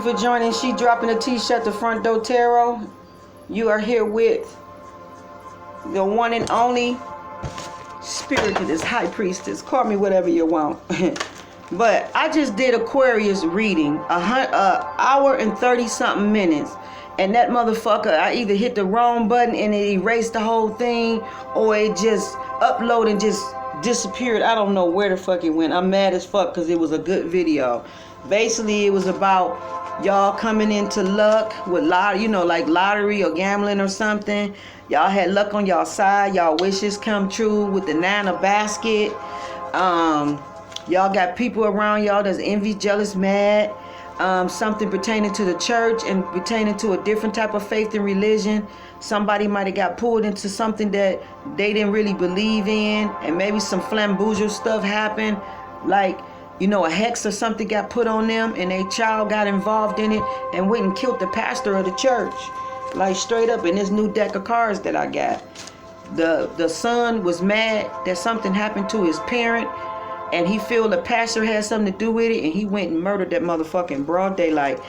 for joining She Dropping a T-shirt, the Front Door Tarot. You are here with the one and only Spiritist High Priestess. Call me whatever you want. But I just did Aquarius reading, hour and 30-something minutes. And that motherfucker, I either hit the wrong button and it erased the whole thing, or it just uploaded and just disappeared. I don't know where the fuck it went. I'm mad as fuck because it was a good video. Basically, it was about y'all coming into luck with like lottery or gambling or something. Y'all had luck on y'all side. Y'all wishes come true with the 9 of basket. Y'all got people around y'all that's envy, jealous, mad. Something pertaining to the church and pertaining to a different type of faith and religion. Somebody might have got pulled into something that they didn't really believe in, and maybe some flamboyant stuff happened, like a hex or something got put on them, and a child got involved in it and went and killed the pastor of the church, like straight up in this new deck of cards that I got. The son was mad that something happened to his parent, and he feel the pastor had something to do with it, and he went and murdered that motherfucker in broad daylight.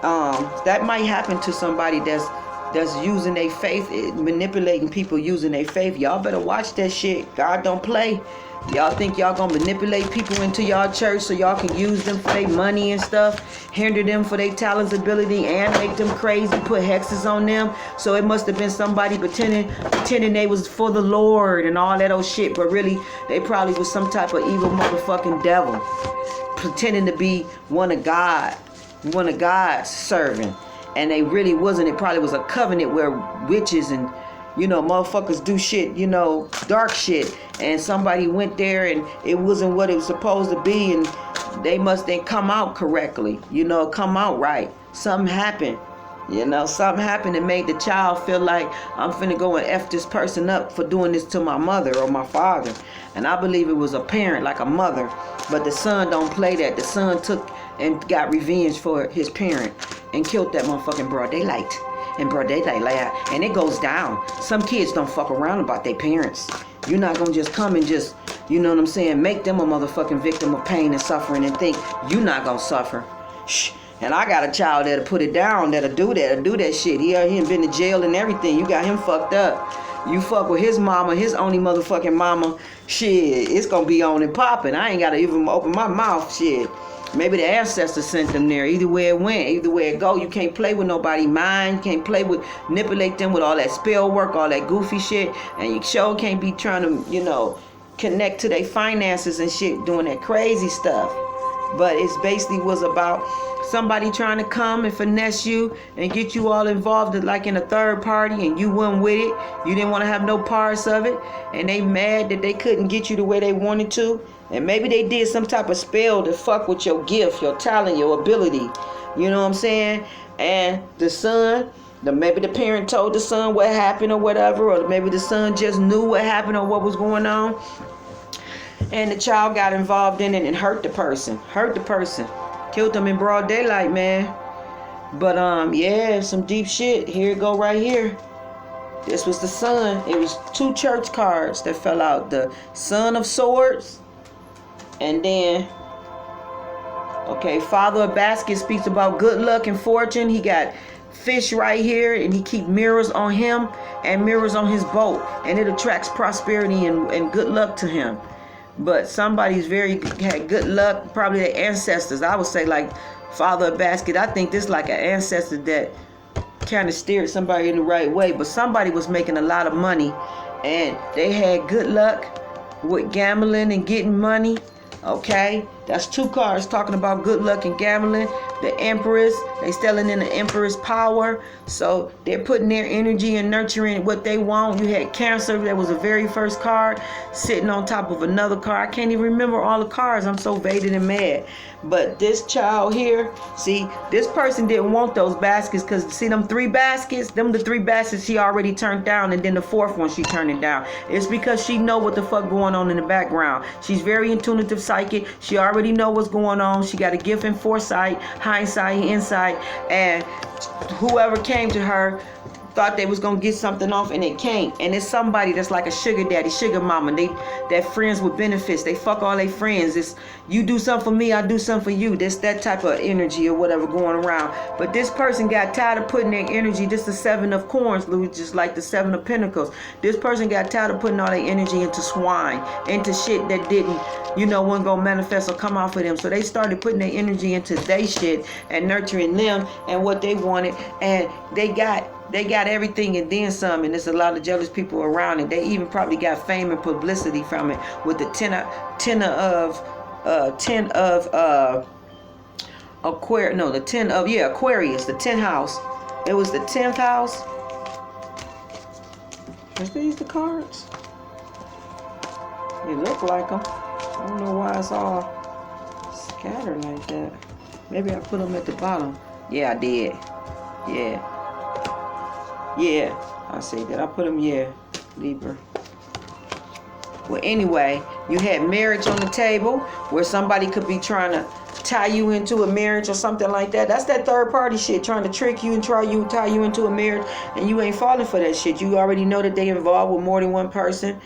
That might happen to somebody that's using their faith, manipulating people using their faith. Y'all better watch that shit. God don't play. Y'all think y'all gonna manipulate people into y'all church so y'all can use them for their money and stuff, hinder them for their talents, ability, and make them crazy, put hexes on them. So it must have been somebody pretending they was for the Lord and all that old shit, but really they probably was some type of evil motherfucking devil, pretending to be one of God's servant. And they really wasn't. It probably was a covenant where witches and motherfuckers do shit, dark shit, and somebody went there and it wasn't what it was supposed to be, and they must then come out correctly, come out right. Something happened, something happened that made the child feel like, I'm finna go and F this person up for doing this to my mother or my father. And I believe it was a parent, like a mother, but the son don't play that. The son took and got revenge for his parent and killed that motherfucking broad daylight. And broad daylight, and it goes down. Some kids don't fuck around about their parents. You're not gonna just come and just, make them a motherfucking victim of pain and suffering and think you're not gonna suffer. Shh. And I got a child that'll put it down, that'll do that shit. He ain't been to jail and everything. You got him fucked up. You fuck with his mama, his only motherfucking mama, shit, it's gonna be on and popping. I ain't gotta even open my mouth, shit. Maybe the ancestors sent them there. Either way it went, either way it go. You can't play with nobody's mind. You can't manipulate them with all that spell work, all that goofy shit. And you sure can't be trying to, connect to their finances and shit, doing that crazy stuff. But it's basically was about somebody trying to come and finesse you and get you all involved like in a third party, and you wasn't with it. You didn't want to have no parts of it. And they mad that they couldn't get you the way they wanted to. And maybe they did some type of spell to fuck with your gift, your talent, your ability. You know what I'm saying? And the son, maybe the parent told the son what happened or whatever, or maybe the son just knew what happened or what was going on. And the child got involved in it and hurt the person. Killed them in broad daylight, man. But yeah, some deep shit. Here it go right here. This was the son. It was 2 church cards that fell out. The Son of Swords. And then, Father of Basket speaks about good luck and fortune. He got fish right here, and he keep mirrors on him and mirrors on his boat. And it attracts prosperity and good luck to him. But somebody's had good luck, probably their ancestors. I would say like Father of Basket. I think this like an ancestor that kind of steered somebody in the right way. But somebody was making a lot of money, and they had good luck with gambling and getting money. Okay, that's 2 cards talking about good luck and gambling. The Empress, they selling in the Emperor's power, so they're putting their energy and nurturing what they want. You had Cancer, that was the very first card, sitting on top of another card. I can't even remember all the cards. I'm so faded and mad. But this child here, see, this person didn't want those baskets, because see them 3 baskets, the 3 baskets she already turned down, and then the 4th one she turned it down. It's because she know what the fuck going on in the background. She's very intuitive psychic. She already know what's going on. She got a gift in foresight, hindsight, insight, and whoever came to her thought they was gonna get something off and it can't. And it's somebody that's like a sugar daddy, sugar mama. That friends with benefits. They fuck all their friends. It's you do something for me, I do something for you. This that type of energy or whatever going around. But this person got tired of putting their energy. This the 7 of Coins, just like the 7 of Pentacles. This person got tired of putting all their energy into swine, into shit that didn't, wasn't gonna manifest or come off of them. So they started putting their energy into their shit and nurturing them and what they wanted, and they got everything and then some. And there's a lot of jealous people around it. They even probably got fame and publicity from it. With the 10 of Aquarius, the 10th house. It was the 10th house. Is these the cards? They look like them. I don't know why it's all scattered like that. Maybe I put them at the bottom. Yeah, I did. Yeah, I say that. I put them, Libra. Well, anyway, you had marriage on the table where somebody could be trying to tie you into a marriage or something like that. That's that third party shit, trying to trick you and tie you into a marriage, and you ain't falling for that shit. You already know that they involved with more than one person.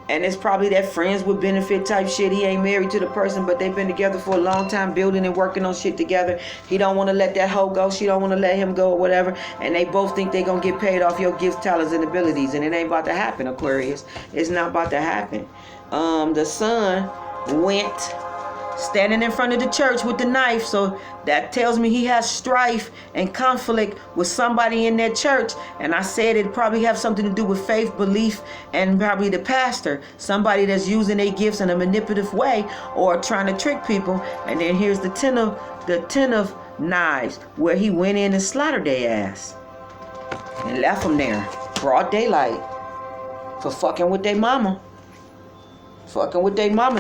And it's probably that friends with benefit type shit. He ain't married to the person, but they've been together for a long time, building and working on shit together. He don't want to let that hoe go. She don't want to let him go or whatever. And they both think they going to get paid off your gifts, talents, and abilities. And it ain't about to happen, Aquarius. It's not about to happen. The sun went standing in front of the church with the knife. So that tells me he has strife and conflict with somebody in that church. And I said it probably have something to do with faith, belief, and probably the pastor. Somebody that's using their gifts in a manipulative way or trying to trick people. And then here's the 10 of knives, where he went in and slaughtered their ass and left them there broad daylight for fucking with their mama.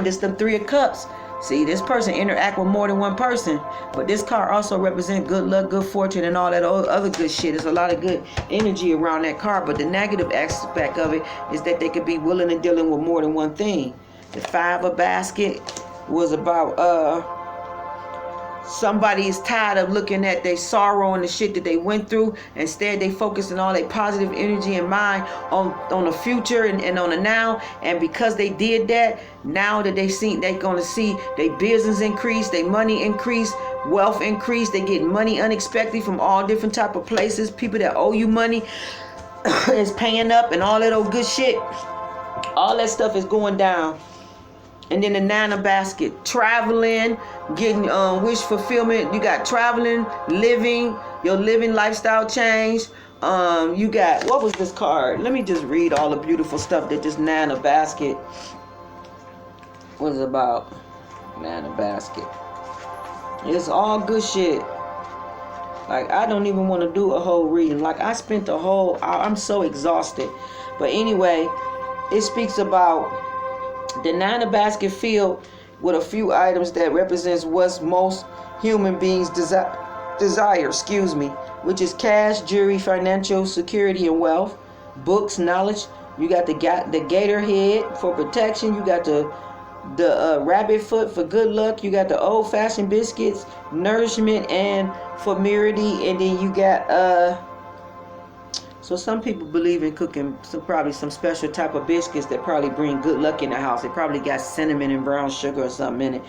This them 3 of Cups. See, this person interact with more than one person, but this card also represents good luck, good fortune, and all that other good shit. There's a lot of good energy around that card, but the negative aspect of it is that they could be willing and dealing with more than one thing. The 5 of basket was about somebody is tired of looking at their sorrow and the shit that they went through. Instead, they focus on all their positive energy and mind on the future and on the now. And because they did that, now that they're going to see their business increase, their money increase, wealth increase. They get money unexpectedly from all different type of places. People that owe you money is paying up and all that old good shit. All that stuff is going down. And then the 9 of basket, traveling, getting wish fulfillment. You got traveling, living, your living lifestyle change. You got, what was this card? Let me just read all the beautiful stuff that this 9 of basket was about. 9 of basket. It's all good shit. Like, I don't even want to do a whole reading. Like, I spent the whole, I'm so exhausted. But anyway, it speaks about the 9 of basket filled with a few items that represents what most human beings desire, which is cash, jewelry, financial security, and wealth, books, knowledge. You got the gator head for protection. You got the rabbit foot for good luck. You got the old-fashioned biscuits, nourishment and familiarity, and then you got so some people believe in cooking probably some special type of biscuits that probably bring good luck in the house. They probably got cinnamon and brown sugar or something in it.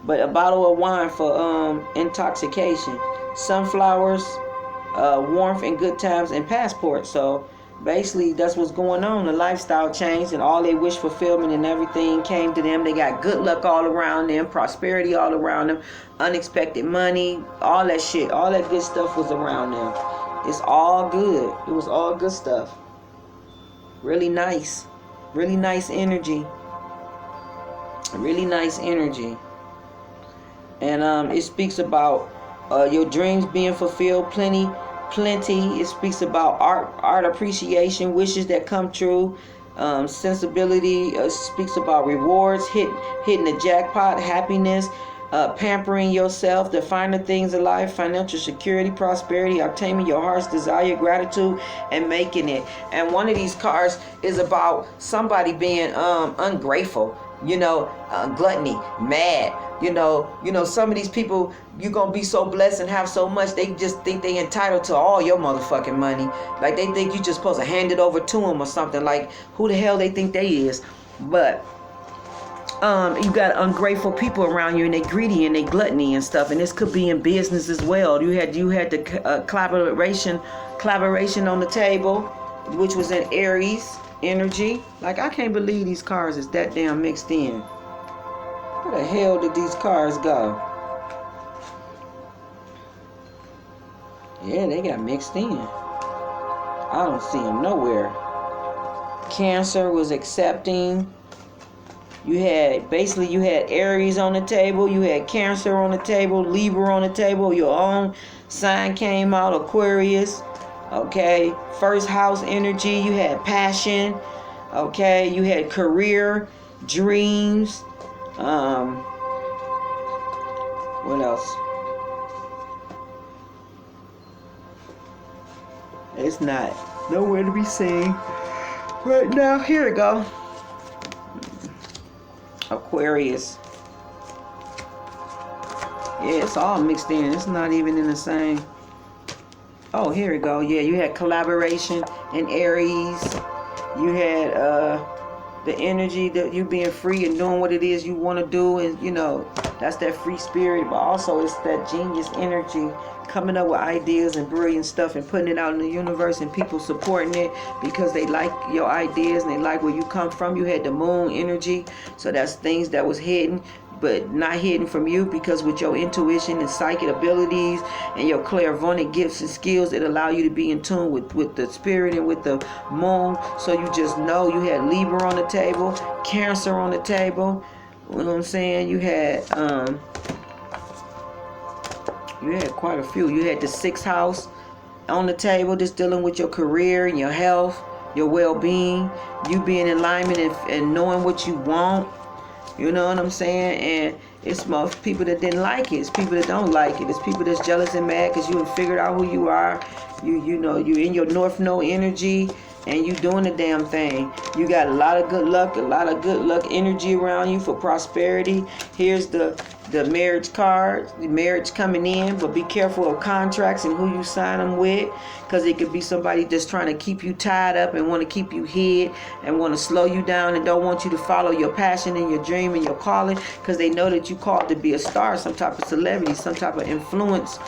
But a bottle of wine for intoxication, sunflowers, warmth and good times, and passports. So basically that's what's going on. The lifestyle changed and all they wish fulfillment and everything came to them. They got good luck all around them, prosperity all around them, unexpected money, all that shit, all that good stuff was around them. It's all good. It was all good stuff. Really nice energy. Really nice energy. And it speaks about your dreams being fulfilled, plenty. It speaks about art appreciation, wishes that come true, sensibility. Speaks about rewards, hitting the jackpot, happiness, pampering yourself, the finer things in life, financial security, prosperity, obtaining your heart's desire, gratitude, and making it. And one of these cards is about somebody being ungrateful. Gluttony, mad. Some of these people, you're going to be so blessed and have so much, they just think they entitled to all your motherfucking money. Like, they think you just supposed to hand it over to them or something. Like, who the hell they think they is? But you got ungrateful people around you, and they greedy and they gluttony and stuff. And this could be in business as well. You had the collaboration on the table, which was in Aries energy. Like, I can't believe these cards is that damn mixed in. Where the hell did these cards go? Yeah, they got mixed in. I don't see them nowhere. Cancer was accepting. You had Aries on the table. You had Cancer on the table. Libra on the table. Your own sign came out, Aquarius. Okay. First house energy. You had passion. Okay. You had career, dreams. What else? It's not nowhere to be seen right now. Here we go. Aquarius. Yeah, it's all mixed in. It's not even in the same. Oh, here we go. Yeah, you had collaboration in Aries. You had the energy that you being free and doing what it is you want to do, and that's that free spirit. But also it's that genius energy, coming up with ideas and brilliant stuff and putting it out in the universe, and people supporting it because they like your ideas and they like where you come from. You had the moon energy, so that's things that was hidden, but not hidden from you, because with your intuition and psychic abilities and your clairvoyant gifts and skills, it allow you to be in tune with the spirit and with the moon. So you just know. You had Libra on the table, Cancer on the table. You know what I'm saying? You had quite a few. You had the 6th house on the table, just dealing with your career and your health, your well-being, you being in alignment and knowing what you want. You know what I'm saying? And it's most people that didn't like it. It's people that don't like it. It's people that's jealous and mad because you have figured out who you are. You in your North Node energy, and you doing the damn thing. You got a lot of good luck energy around you for prosperity. Here's the marriage card, the marriage coming in, but be careful of contracts and who you sign them with, because it could be somebody just trying to keep you tied up and want to keep you hid and want to slow you down and don't want you to follow your passion and your dream and your calling, because they know that you called to be a star, some type of celebrity, some type of influence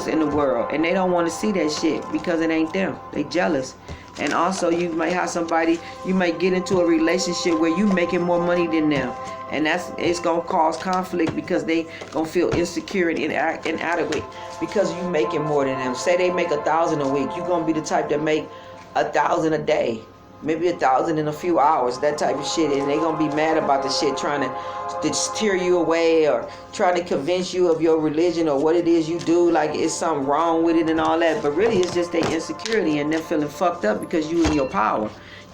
in the world, and they don't want to see that shit because it ain't them. They jealous. And also, you might have somebody, you might get into a relationship where you making more money than them, and it's gonna cause conflict because they gonna feel insecure and inadequate because you making more than them. Say they make 1,000 a week, you gonna be the type that make 1,000 a day, maybe 1,000 in a few hours, that type of shit, and they gonna be mad about the shit, trying to steer you away or trying to convince you of your religion or what it is you do, like it's something wrong with it and all that. But really, it's just their insecurity and them feeling fucked up because you in your power.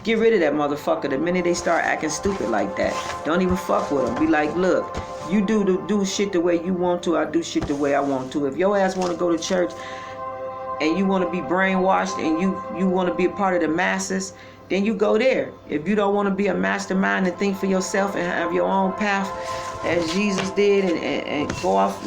Get rid of that motherfucker the minute they start acting stupid like that. Don't even fuck with them. Be like, look, you do shit the way you want to, I do shit the way I want to. If your ass want to go to church and you want to be brainwashed and you want to be a part of the masses, then you go there. If you don't want to be a mastermind and think for yourself and have your own path as Jesus did and go off,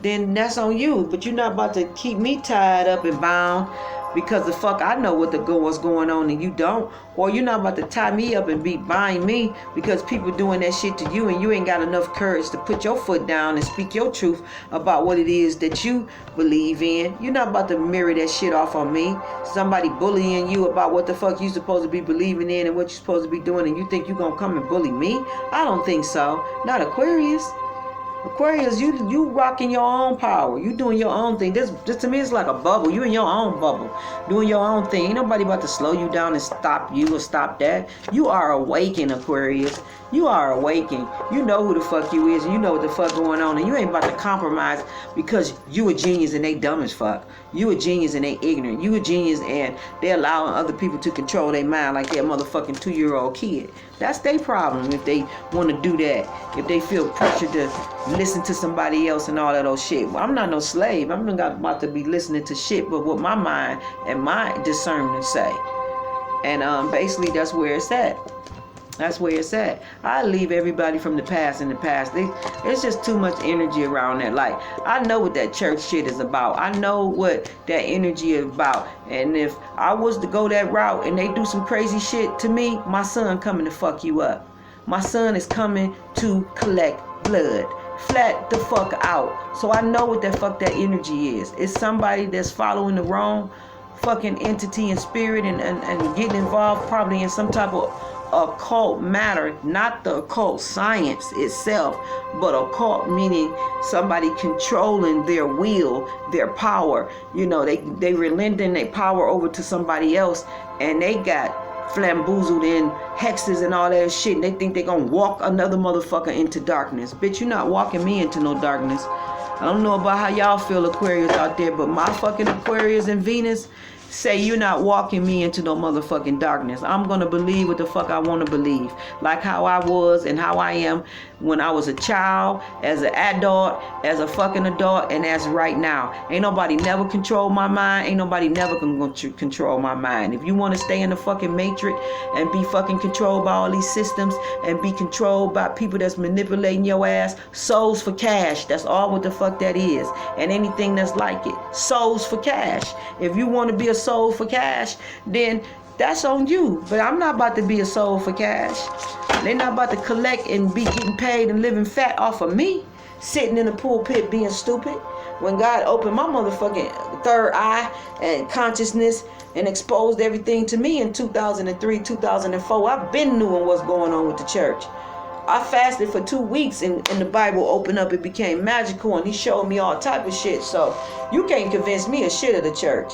then that's on you. But you're not about to keep me tied up and bound because the fuck I know what's going on and you don't. Or you're not about to tie me up and bind me because people doing that shit to you and you ain't got enough courage to put your foot down and speak your truth about what it is that you believe in. You're not about to mirror that shit off on me. Somebody bullying you about what the fuck you supposed to be believing in and what you supposed to be doing, and you think you gonna come and bully me? I don't think so. Not Aquarius. Aquarius, you rocking your own power. You doing your own thing. This to me is like a bubble. You in your own bubble, doing your own thing. Ain't nobody about to slow you down and stop you or stop that. You are awakened, Aquarius. You are awakened. You know who the fuck you is, and you know what the fuck going on, and you ain't about to compromise because you a genius and they dumb as fuck. You a genius and they ignorant. You a genius and they allowing other people to control their mind like they're a motherfucking 2-year-old kid. That's their problem if they want to do that. If they feel pressured to listen to somebody else and all that old shit. Well, I'm not no slave. I'm not about to be listening to shit but what my mind and my discernment say. And basically that's where it's at. That's where it's at. I leave everybody from the past in the past. It's just too much energy around that. Like, I know what that church shit is about. I know what that energy is about. And if I was to go that route and they do some crazy shit to me, my son coming to fuck you up. My son is coming to collect blood. Flat the fuck out. So I know what the fuck that energy is. It's somebody that's following the wrong fucking entity and spirit and getting involved probably in some type of occult matter, not the occult science itself, but occult meaning somebody controlling their will, their power. You know, they relenting their power over to somebody else, and they got flamboozled in hexes and all that shit, and they think they gonna walk another motherfucker into darkness. Bitch, you're not walking me into no darkness. I don't know about how y'all feel, Aquarius out there, but my fucking Aquarius and Venus say you're not walking me into no motherfucking darkness. I'm gonna believe what the fuck I want to believe, like how I was and how I am when I was a child, as an adult, as a fucking adult, and as right now. Ain't nobody never control my mind. Ain't nobody never gonna control my mind. If you want to stay in the fucking matrix and be fucking controlled by all these systems and be controlled by people that's manipulating your ass, souls for cash. That's all what the fuck that is. And anything that's like it, souls for cash. If you want to be a soul for cash, then that's on you. But I'm not about to be a soul for cash. They're not about to collect and be getting paid and living fat off of me, sitting in the pulpit being stupid. When God opened my motherfucking third eye and consciousness and exposed everything to me in 2003, 2004, I've been knowing what's going on with the church. I fasted for 2 weeks and the Bible opened up. It became magical and he showed me all type of shit. So you can't convince me of shit of the church.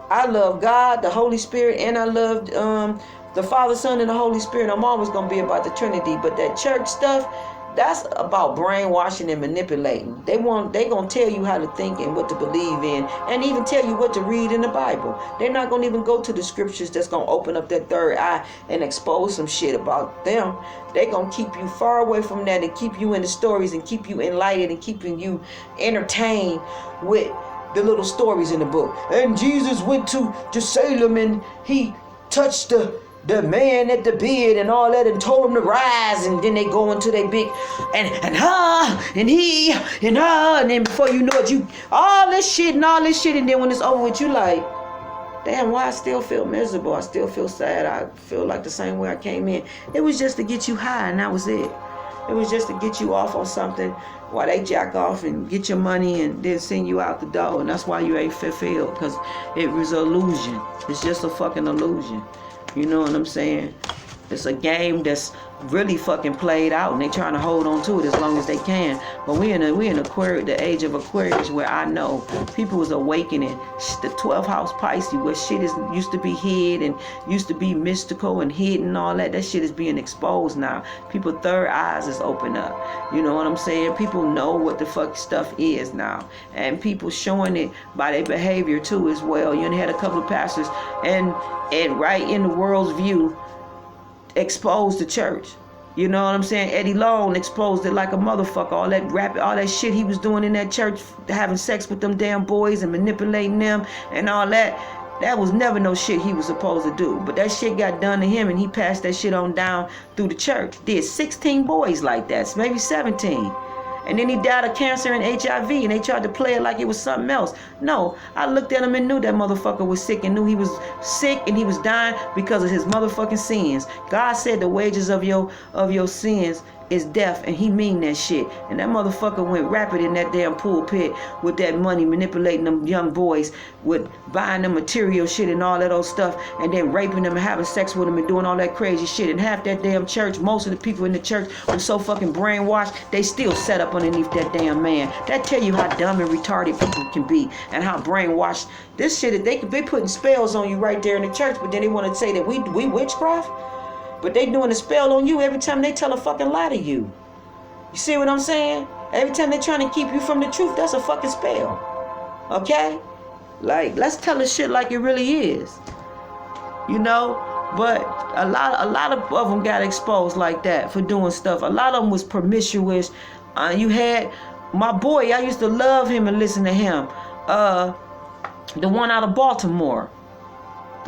I love God, the Holy Spirit, and I loved the Father, Son, and the Holy Spirit. I'm always going to be about the Trinity. But that church stuff, that's about brainwashing and manipulating. They going to tell you how to think and what to believe in, and even tell you what to read in the Bible. They're not going to even go to the scriptures that's going to open up that third eye and expose some shit about them. They're going to keep you far away from that and keep you in the stories and keep you enlightened and keeping you entertained with the little stories in the book. And Jesus went to Jerusalem and he touched the man at the bed and all that and told him to rise, and then they go into their big and then before you know it, you all this shit, and then when it's over with, you like, damn, why I still feel miserable? I still feel sad. I feel like the same way I came in. It was just to get you high, and that was it. It was just to get you off on something while they jack off and get your money and then send you out the door. And that's why you ain't fulfilled, because it was an illusion. It's just a fucking illusion. You know what I'm saying? It's a game that's really fucking played out, and they trying to hold on to it as long as they can. But we in Aquarius, the age of Aquarius, where I know people was awakening. The 12th house Pisces, where shit used to be hid and used to be mystical and hidden and all that. That shit is being exposed now. People third eyes is open up. You know what I'm saying? People know what the fuck stuff is now, and people showing it by their behavior too as well. You had a couple of pastors and right in the world's view exposed the church. You know what I'm saying? Eddie Long exposed it like a motherfucker. All that rap, all that shit he was doing in that church, having sex with them damn boys and manipulating them and all that. That was never no shit he was supposed to do. But that shit got done to him, and he passed that shit on down through the church. Did 16 boys like that, maybe 17. And then he died of cancer and HIV, and they tried to play it like it was something else. No, I looked at him and knew that motherfucker was sick, and knew he was sick and he was dying because of his motherfucking sins. God said the wages of your sins is death, and he mean that shit. And that motherfucker went rapid in that damn pulpit with that money, manipulating them young boys, with buying them material shit and all that old stuff, and then raping them and having sex with them and doing all that crazy shit. And half that damn church, most of the people in the church were so fucking brainwashed, they still set up underneath that damn man. That tell you how dumb and retarded people can be, and how brainwashed this shit is. They could be putting spells on you right there in the church, but then they want to say that we witchcraft. But they doing a spell on you every time they tell a fucking lie to you. You see what I'm saying? Every time they trying to keep you from the truth, that's a fucking spell. Okay? Like, let's tell the shit like it really is. You know? But a lot of them got exposed like that for doing stuff. A lot of them was promiscuous. You had my boy, I used to love him and listen to him. The one out of Baltimore.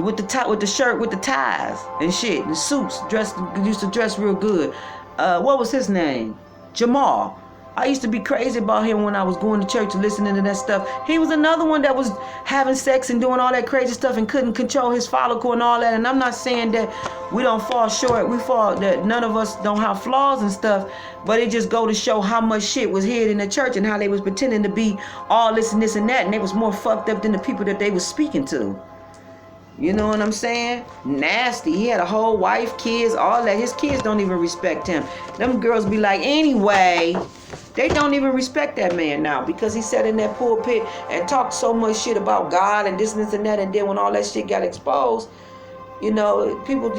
with the shirt with the ties and shit and suits, used to dress real good. What was his name? Jamal. I used to be crazy about him when I was going to church and listening to that stuff. He was another one that was having sex and doing all that crazy stuff and couldn't control his follicle and all that. And I'm not saying that we don't fall short. We fall, that none of us don't have flaws and stuff. But it just go to show how much shit was hid in the church and how they was pretending to be all this and this and that. And they was more fucked up than the people that they was speaking to. You know what I'm saying? Nasty. He had a whole wife, kids, all that. His kids don't even respect him. Them girls be like, anyway, they don't even respect that man now because he sat in that pulpit and talked so much shit about God and this and that. And then when all that shit got exposed, you know, people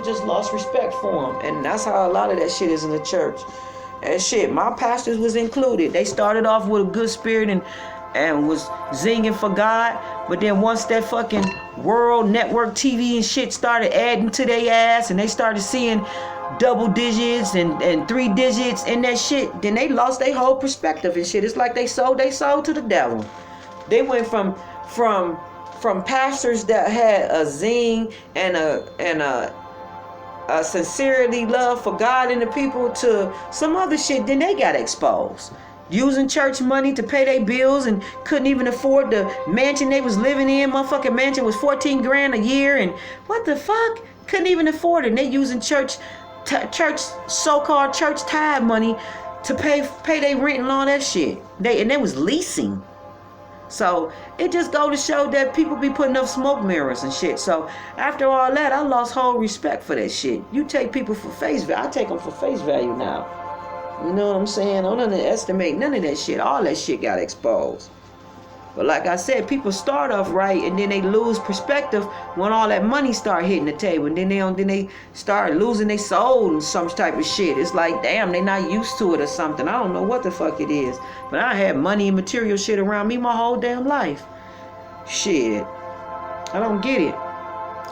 just lost respect for him. And that's how a lot of that shit is in the church. And shit, my pastors was included. They started off with a good spirit and was zinging for God. But then once that fucking world network TV and shit started adding to their ass and they started seeing double digits and 3 digits in that shit, then they lost their whole perspective and shit. It's like they sold to the devil. They went from pastors that had a zing and a sincerity, love for God and the people to some other shit. Then they got exposed. Using church money to pay their bills and couldn't even afford the mansion they was living in. Motherfucking mansion was $14,000 a year, and what the fuck? Couldn't even afford it. And they using church so-called church tithe money to pay their rent and all that shit. They was leasing. So it just go to show that people be putting up smoke mirrors and shit. So after all that, I lost whole respect for that shit. You take people for face value. I take them for face value now. You know what I'm saying? I don't underestimate none of that shit. All that shit got exposed. But like I said, people start off right and then they lose perspective when all that money start hitting the table. And then they start losing their soul and some type of shit. It's like, damn, they not used to it or something. I don't know what the fuck it is. But I had money and material shit around me my whole damn life. Shit. I don't get it.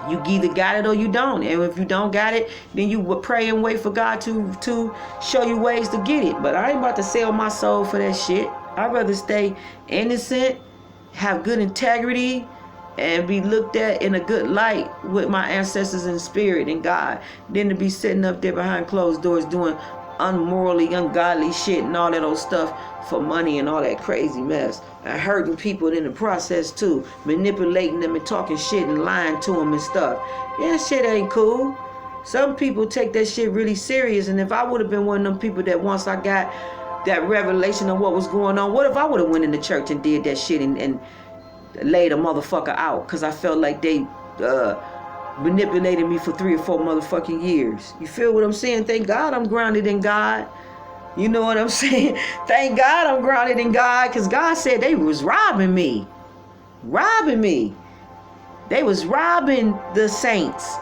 You either got it or you don't. And if you don't got it, then you would pray and wait for God to show you ways to get it. But I ain't about to sell my soul for that shit. I'd rather stay innocent, have good integrity, and be looked at in a good light with my ancestors in spirit and God, than to be sitting up there behind closed doors doing unmorally, ungodly shit and all that old stuff for money and all that crazy mess. And hurting people in the process too, manipulating them and talking shit and lying to them and stuff. Yeah, shit ain't cool. Some people take that shit really serious, and if I would have been one of them people that once I got that revelation of what was going on, what if I would have went in the church and did that shit and laid a motherfucker out because I felt like they manipulated me for 3 or 4 motherfucking years? You feel what I'm saying? Thank God I'm grounded in God. You know what I'm saying? Thank God I'm grounded in God, because God said they was robbing me. They was robbing the saints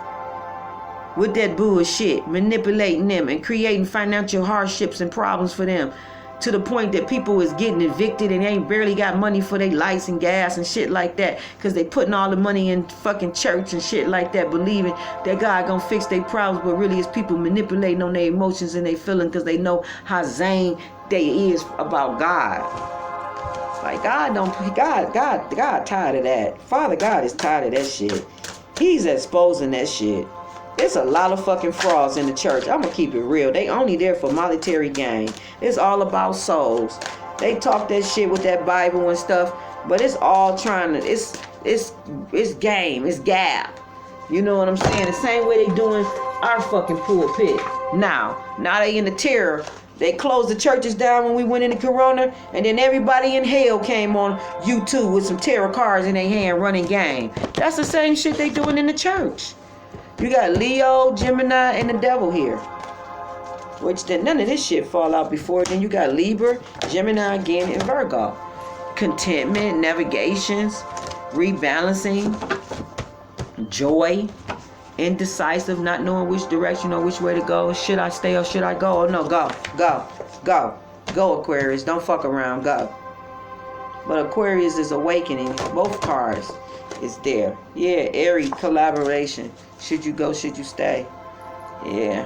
with that bullshit, manipulating them and creating financial hardships and problems for them, to the point that people is getting evicted and ain't barely got money for their lights and gas and shit like that, because they putting all the money in fucking church and shit like that, believing that God gonna fix their problems, but really it's people manipulating on their emotions and their feelings because they know how zane they is about God. Like God tired of that. Father God is tired of that shit. He's exposing that shit. There's a lot of fucking frauds in the church. I'm gonna keep it real. They only there for monetary gain. It's all about souls. They talk that shit with that Bible and stuff, but it's all trying to, it's game, it's gap. You know what I'm saying? The same way they doing our fucking pulpit. Now they in the terror. They closed the churches down when we went into Corona, and then everybody in hell came on YouTube with some tarot cards in their hand running game. That's the same shit they doing in the church. You got Leo, Gemini, and the devil here. Which then none of this shit fall out before. Then you got Libra, Gemini again, and Virgo. Contentment, navigations, rebalancing, joy, indecisive, not knowing which direction or which way to go. Should I stay or should I go? Oh no, go Aquarius. Don't fuck around, go. But Aquarius is awakening. Both cards is there. Yeah, Aries, collaboration. Should you go, should you stay? Yeah.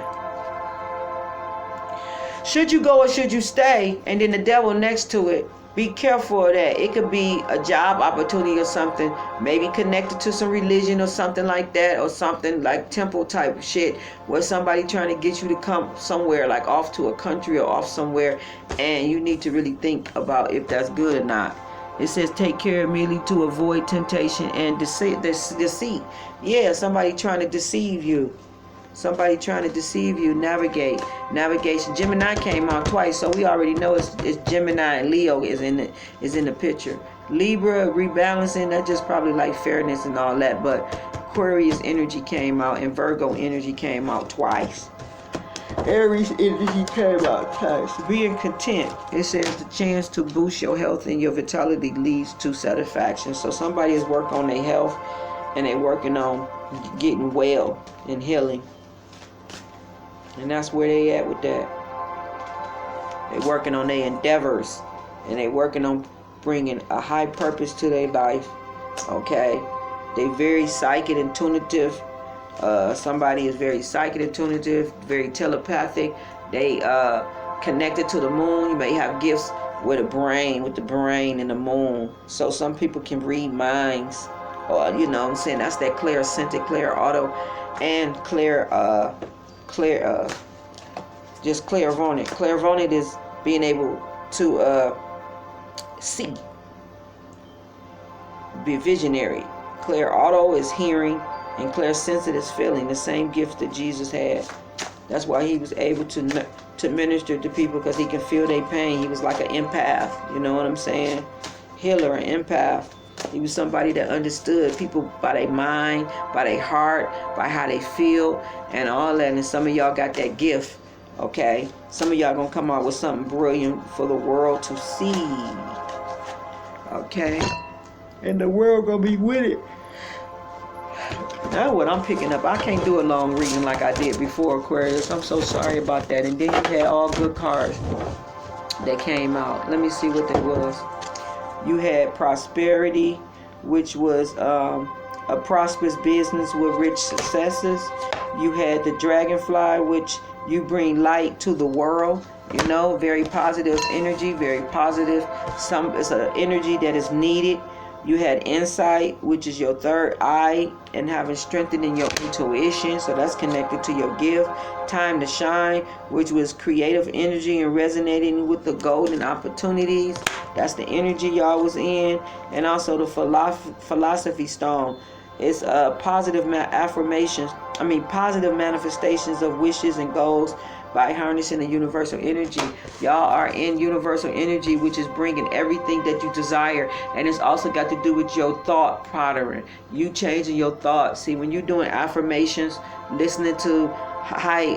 Should you go or should you stay? And then the devil next to it Be careful of that. It could be a job opportunity or something, maybe connected to some religion or something like that, or something like temple type shit, where somebody trying to get you to come somewhere, like off to a country or off somewhere, and you need to really think about if that's good or not. It says take care immediately to avoid temptation and deceit. Yeah, somebody trying to deceive you. Somebody trying to deceive you. Navigation. Gemini came out twice, so we already know it's Gemini and Leo is in the picture. Libra, rebalancing, that's just probably like fairness and all that. But Aquarius energy came out and Virgo energy came out twice. Aries energy came out twice. Being content. It says the chance to boost your health and your vitality leads to satisfaction. So somebody is working on their health and they're working on getting well and healing. And that's where they at with that. They working on their endeavors. And they working on bringing a high purpose to their life. Okay? They very psychic, intuitive. Somebody is very psychic, intuitive, very telepathic. They connected to the moon. You may have gifts with the brain and the moon. So some people can read minds. Or, you know what I'm saying? That's that clairsentient, clairauto, and just clairvoyant. Clairvoyant is being able to see, be visionary. Clairauto is hearing, and clairsensitive is feeling. The same gift that Jesus had. That's why he was able to minister to people, because he can feel their pain. He was like an empath. You know what I'm saying? Healer, an empath. He was somebody that understood people by their mind, by their heart, by how they feel, and all that. And some of y'all got that gift, okay? Some of y'all gonna come out with something brilliant for the world to see, okay? And the world gonna be with it. That's what I'm picking up. I can't do a long reading like I did before, Aquarius. I'm so sorry about that. And then you had all good cards that came out. Let me see what they was. You had prosperity, which was a prosperous business with rich successes. You had the dragonfly, which you bring light to the world. You know, very positive energy, very positive. It's an energy that is needed. You had insight, which is your third eye, and having strengthened in your intuition. So that's connected to your gift. Time to shine, which was creative energy and resonating with the golden opportunities. That's the energy y'all was in. And also the philosophy stone. It's positive affirmations. Positive manifestations of wishes and goals by harnessing the universal energy. Y'all are in universal energy, which is bringing everything that you desire. And it's also got to do with your thought pattern. You changing your thoughts. See, when you're doing affirmations, listening to high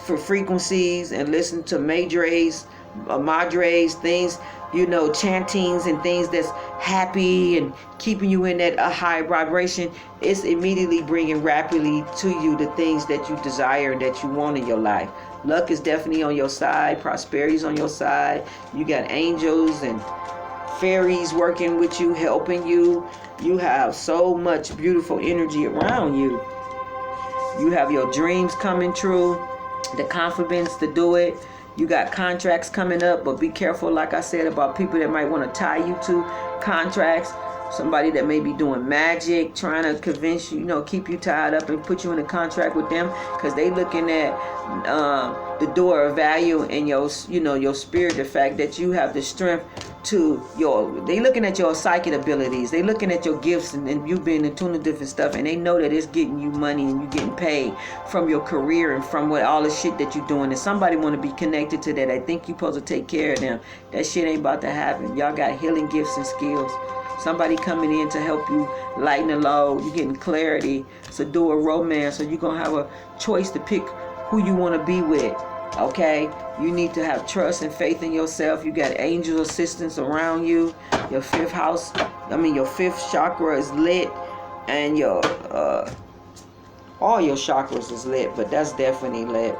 for frequencies, and listen to madres, things, you know, chantings and things that's happy and keeping you in that high vibration, it's immediately bringing rapidly to you the things that you desire and that you want in your life. Luck is definitely on your side. Prosperity is on your side. You got angels and fairies working with you, helping you. You have so much beautiful energy around you. You have your dreams coming true, the confidence to do it. You got contracts coming up, but be careful, like I said, about people that might want to tie you to contracts. Somebody that may be doing magic, trying to convince you, you know, keep you tied up and put you in a contract with them, because they looking at the door of value in your, you know, your spirit, the fact that you have the strength to they looking at your psychic abilities, they looking at your gifts and you being intuitive and stuff, and they know that it's getting you money and you getting paid from your career and from what all the shit that you're doing, and somebody want to be connected to that. I think you supposed to take care of them. That shit ain't about to happen. Y'all got healing gifts and skills. Somebody coming in to help you lighten the load. You getting clarity. It's a door of romance, so you're gonna have a choice to pick who you want to be with. Okay, you need to have trust and faith in yourself. You got angel assistance around you. Your fifth chakra is lit, and your all your chakras is lit, but that's definitely lit.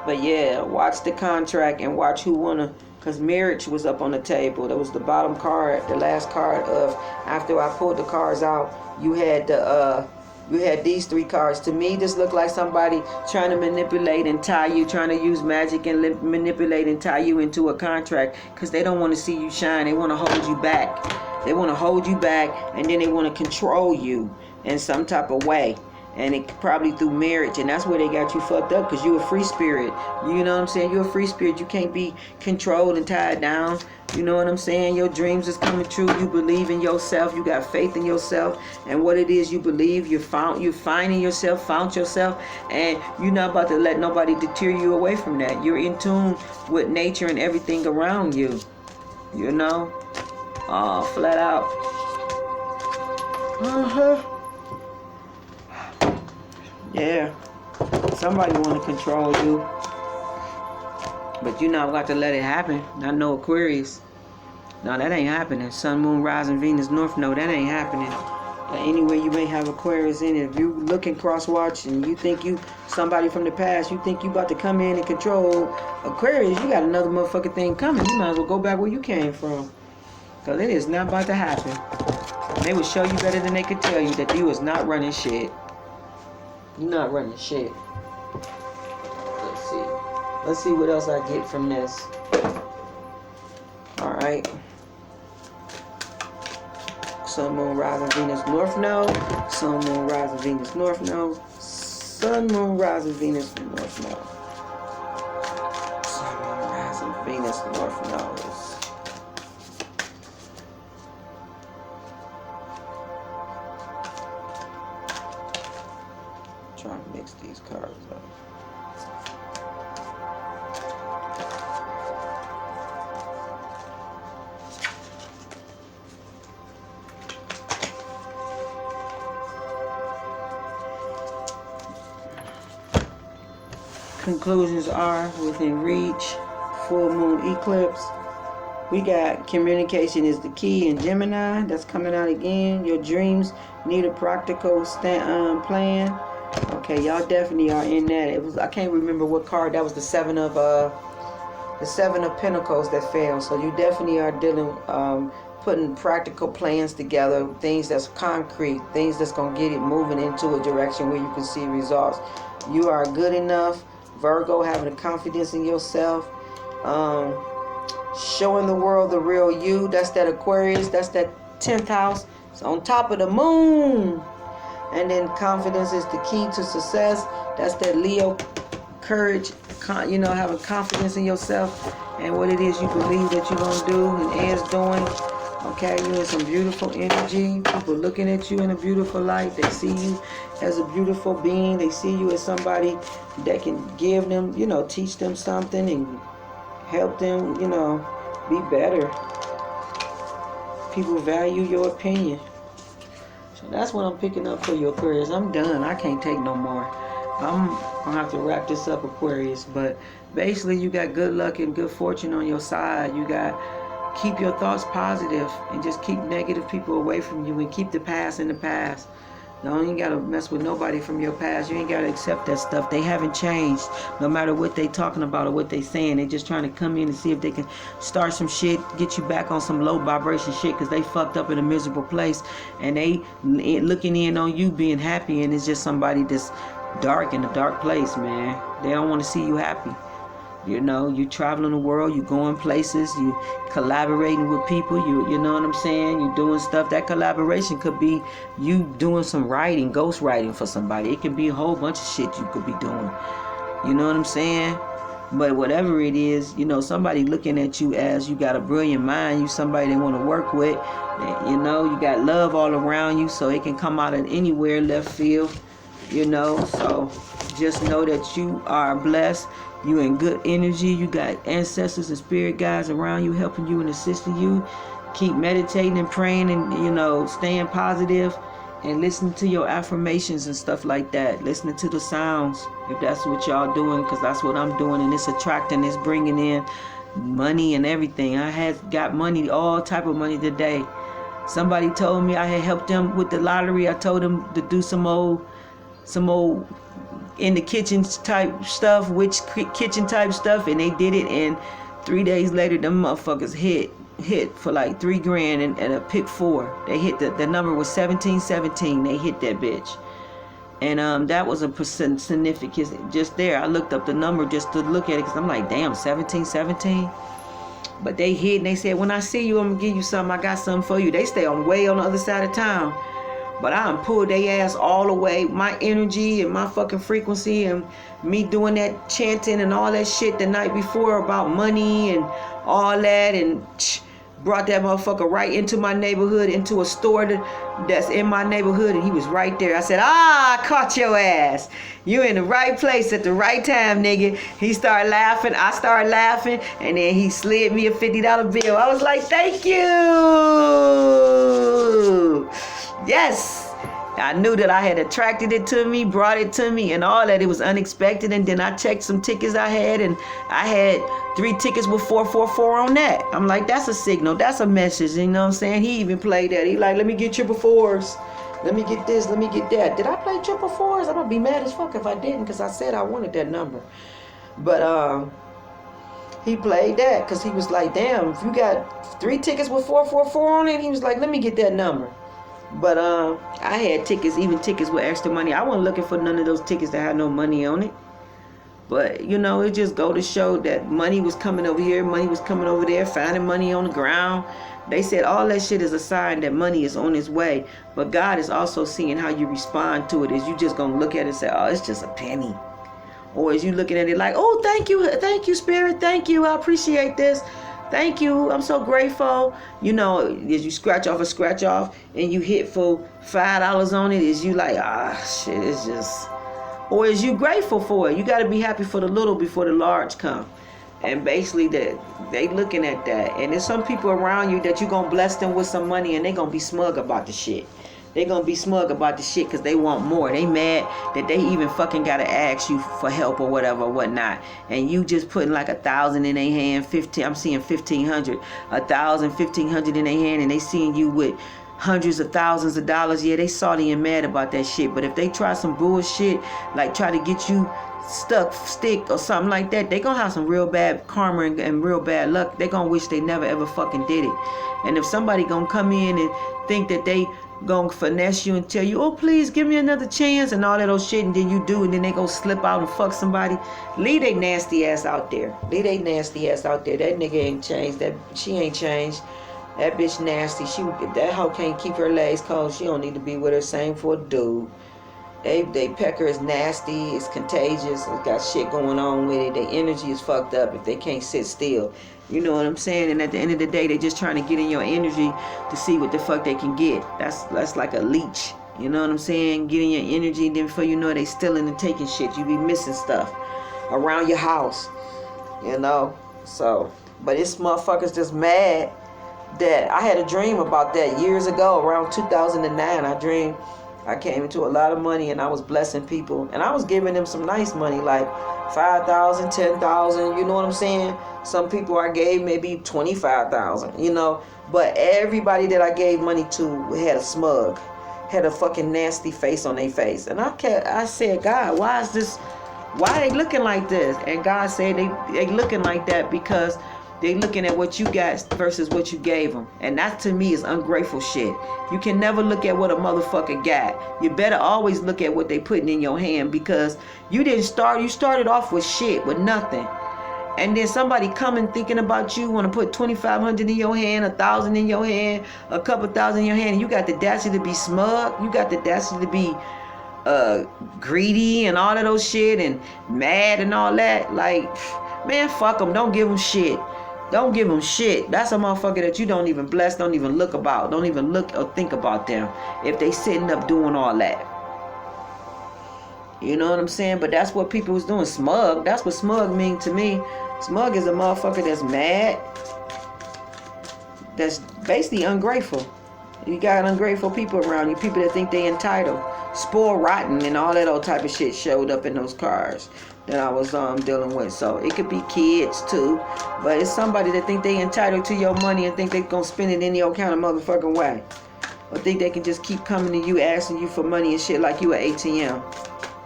But yeah, watch the contract and watch who wanna, because marriage was up on the table. That was the bottom card, the last card of, after I pulled the cards out, you had the You had these 3 cards. To me, this looked like somebody trying to manipulate and tie you, trying to use magic and manipulate and tie you into a contract because they don't want to see you shine. They want to hold you back. They want to hold you back, and then they want to control you in some type of way. And it probably through marriage, and that's where they got you fucked up, because you're a free spirit. You know what I'm saying? You're a free spirit. You can't be controlled and tied down. You know what I'm saying? Your dreams is coming true. You believe in yourself. You got faith in yourself, and what it is you believe, you're finding yourself, found yourself, and you're not about to let nobody deter you away from that. You're in tune with nature and everything around you. You know, flat out. Yeah, somebody want to control you, but you're not about to let it happen. Not no Aquarius. No, that ain't happening. Sun, Moon, Rising, Venus, North Node, that ain't happening. Anyway, you may have Aquarius in it. If you looking cross-watch and you think you somebody from the past, you think you about to come in and control Aquarius, you got another motherfucking thing coming. You might as well go back where you came from, because it is not about to happen. They will show you better than they could tell you that you is not running shit. You're not running shit. Let's see. Let's see what else I get from this. Alright. Sun, Moon, Rising, Venus, North Node. Sun, Moon, Rising, Venus, North Node. Sun, Moon, Rising, Venus, North Node. Sun, Moon, Rising, Venus, North Node. Trying to mix these cards up. Conclusions are within reach. Full moon eclipse. We got communication is the key in Gemini. That's coming out again. Your dreams need a practical plan. Okay, y'all definitely are in that. It was, I can't remember what card that was. The seven of Pentacles that fell. So you definitely are dealing, putting practical plans together, things that's concrete, things that's gonna get it moving into a direction where you can see results. You are good enough. Virgo, having a confidence in yourself, showing the world the real you. That's that Aquarius. That's that 10th house. It's on top of the moon. And then confidence is the key to success. That's that Leo, courage, you know, having confidence in yourself and what it is you believe that you're going to do and is doing. Okay, you're in some beautiful energy. People looking at you in a beautiful light. They see you as a beautiful being. They see you as somebody that can give them, you know, teach them something and help them, you know, be better. People value your opinion. So that's what I'm picking up for you, Aquarius. I'm done. I can't take no more. I'm gonna have to wrap this up, Aquarius. But basically, you got good luck and good fortune on your side. You got keep your thoughts positive and just keep negative people away from you and keep the past in the past. You ain't got to mess with nobody from your past. You ain't got to accept that stuff. They haven't changed. No matter what they talking about or what they saying, they just trying to come in and see if they can start some shit, get you back on some low vibration shit, because they fucked up in a miserable place and they looking in on you being happy, and it's just somebody that's dark in a dark place, man. They don't want to see you happy. You know, you traveling the world, you going places, you collaborating with people, you know what I'm saying? You doing stuff. That collaboration could be you doing some writing, ghost writing for somebody. It can be a whole bunch of shit you could be doing. You know what I'm saying? But whatever it is, you know, somebody looking at you as you got a brilliant mind, you somebody they want to work with. You know, you got love all around you, so it can come out of anywhere, left field. You know, so just know that you are blessed. You in good energy. You got ancestors and spirit guides around you helping you and assisting you. Keep meditating and praying and, you know, staying positive and listening to your affirmations and stuff like that. Listening to the sounds, if that's what y'all doing, because that's what I'm doing, and it's attracting, it's bringing in money and everything. I had got money, all type of money today. Somebody told me I had helped them with the lottery. I told them to do some old in the kitchen type stuff, kitchen type stuff, and they did it, and 3 days later them motherfuckers hit for like $3,000 and a pick 4. They hit the number was 1717. They hit that bitch. And that was a percent significant just there. I looked up the number just to look at it because I'm like, damn, 1717. But they hid and they said, when I see you, I'm going to give you something. I got something for you. They stay way on the other side of town. But I done pulled their ass all the way. My energy and my fucking frequency and me doing that chanting and all that shit the night before about money and all that, and brought that motherfucker right into my neighborhood, into a store that's in my neighborhood, and he was right there. I said, I caught your ass. You in the right place at the right time, nigga. He started laughing. I started laughing, and then he slid me a $50 bill. I was like, thank you. Yes. I knew that I had attracted it to me, brought it to me, and all that. It was unexpected. And then I checked some tickets I had, and I had 3 tickets with 444 on that. I'm like, that's a signal. That's a message. You know what I'm saying? He even played that. He like, let me get triple fours. Let me get this. Let me get that. Did I play triple fours? I'm going to be mad as fuck if I didn't, because I said I wanted that number. But he played that because he was like, damn, if you got 3 tickets with 444 on it, he was like, let me get that number. But I had tickets, even tickets with extra money. I wasn't looking for none of those tickets that had no money on it. But, you know, it just go to show that money was coming over here, money was coming over there, finding money on the ground. They said all that shit is a sign that money is on its way. But God is also seeing how you respond to it. Is you just going to look at it and say, oh, it's just a penny? Or is you looking at it like, oh, thank you, Spirit, thank you, I appreciate this. Thank you. I'm so grateful. You know, as you scratch off and you hit for $5 on it, is you like, shit, it's just, or is you grateful for it? You got to be happy for the little before the large come. And basically they looking at that. And there's some people around you that you're going to bless them with some money and they're going to be smug about the shit. They're going to be smug about the shit because they want more. They mad that they even fucking got to ask you for help or whatever, whatnot. And you just putting like 1,000 in their hand, 15, I'm seeing 1,500, 1,000, 1,500 in their hand, and they seeing you with hundreds of thousands of dollars. Yeah, they salty and mad about that shit. But if they try some bullshit, like try to get you stick or something like that, they gonna have some real bad karma and real bad luck. They gonna wish they never ever fucking did it. And if somebody gonna come in and think that they gonna finesse you and tell you, oh, please give me another chance and all that old shit, and then you do, and then they go slip out and fuck somebody, leave they nasty ass out there. Leave they nasty ass out there. That nigga ain't changed. She ain't changed. That bitch nasty. If that hoe can't keep her legs cold, she don't need to be with her. Same for a dude. They pecker is nasty, it's contagious, it's got shit going on with it. Their energy is fucked up if they can't sit still. You know what I'm saying? And at the end of the day, they just trying to get in your energy to see what the fuck they can get. That's like a leech. You know what I'm saying? Getting your energy, and then before you know it, they stealing and taking shit. You be missing stuff around your house. You know? So, but this motherfucker's just mad that I had a dream about that years ago, around 2009. I dreamed I came into a lot of money and I was blessing people, and I was giving them some nice money, like 5,000, 10,000, you know what I'm saying? Some people I gave maybe 25,000, you know, but everybody that I gave money to had a smug, had a fucking nasty face on their face. And I said, God, why they looking like this? And God said they looking like that because they looking at what you got versus what you gave them. And that to me is ungrateful shit. You can never look at what a motherfucker got. You better always look at what they putting in your hand, because you started off with shit, with nothing. And then somebody coming thinking about you, want to put 2,500 in your hand, 1,000 in your hand, a couple thousand in your hand, and you got the audacity to be smug, you got the audacity to be greedy and all of those shit and mad and all that. Like, man, fuck them. Don't give them shit. Don't give them shit. That's a motherfucker that you don't even bless, don't even look about. Don't even look or think about them if they sitting up doing all that. You know what I'm saying? But that's what people was doing. Smug. That's what smug mean to me. Smug is a motherfucker that's mad. That's basically ungrateful. You got ungrateful people around you. People that think they entitled. Spoiled rotten and all that old type of shit showed up in those cars that I was dealing with. So it could be kids too, but it's somebody that think they entitled to your money and think they gonna spend it any old kind of motherfucking way, or think they can just keep coming to you asking you for money and shit like you an ATM.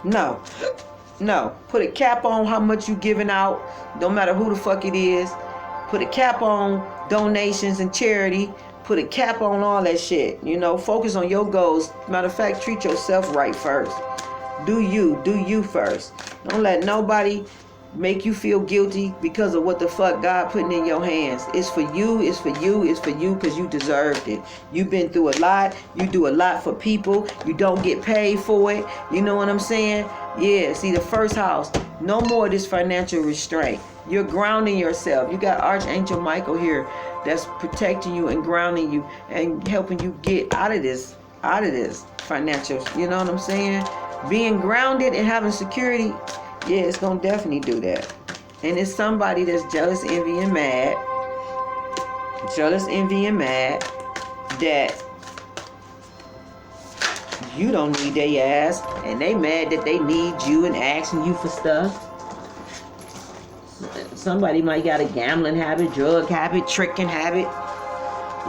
No. Put a cap on how much you giving out. Don't matter who the fuck it is. Put a cap on donations and charity. Put a cap on all that shit. You know, focus on your goals. Matter of fact, treat yourself right first. Do you first. Don't let nobody make you feel guilty because of what the fuck God putting in your hands. It's for you, it's for you, it's for you, because you deserved it. You've been through a lot. You do a lot for people. You don't get paid for it. You know what I'm saying? Yeah, see, the first house, no more of this financial restraint. You're grounding yourself. You got Archangel Michael here that's protecting you and grounding you and helping you get out of this financial, you know what I'm saying? Being grounded and having security, yeah, it's gonna definitely do that. And it's somebody that's jealous, envy, and mad. Jealous, envy, and mad that you don't need their ass, and they mad that they need you and asking you for stuff. Somebody might got a gambling habit, drug habit, tricking habit.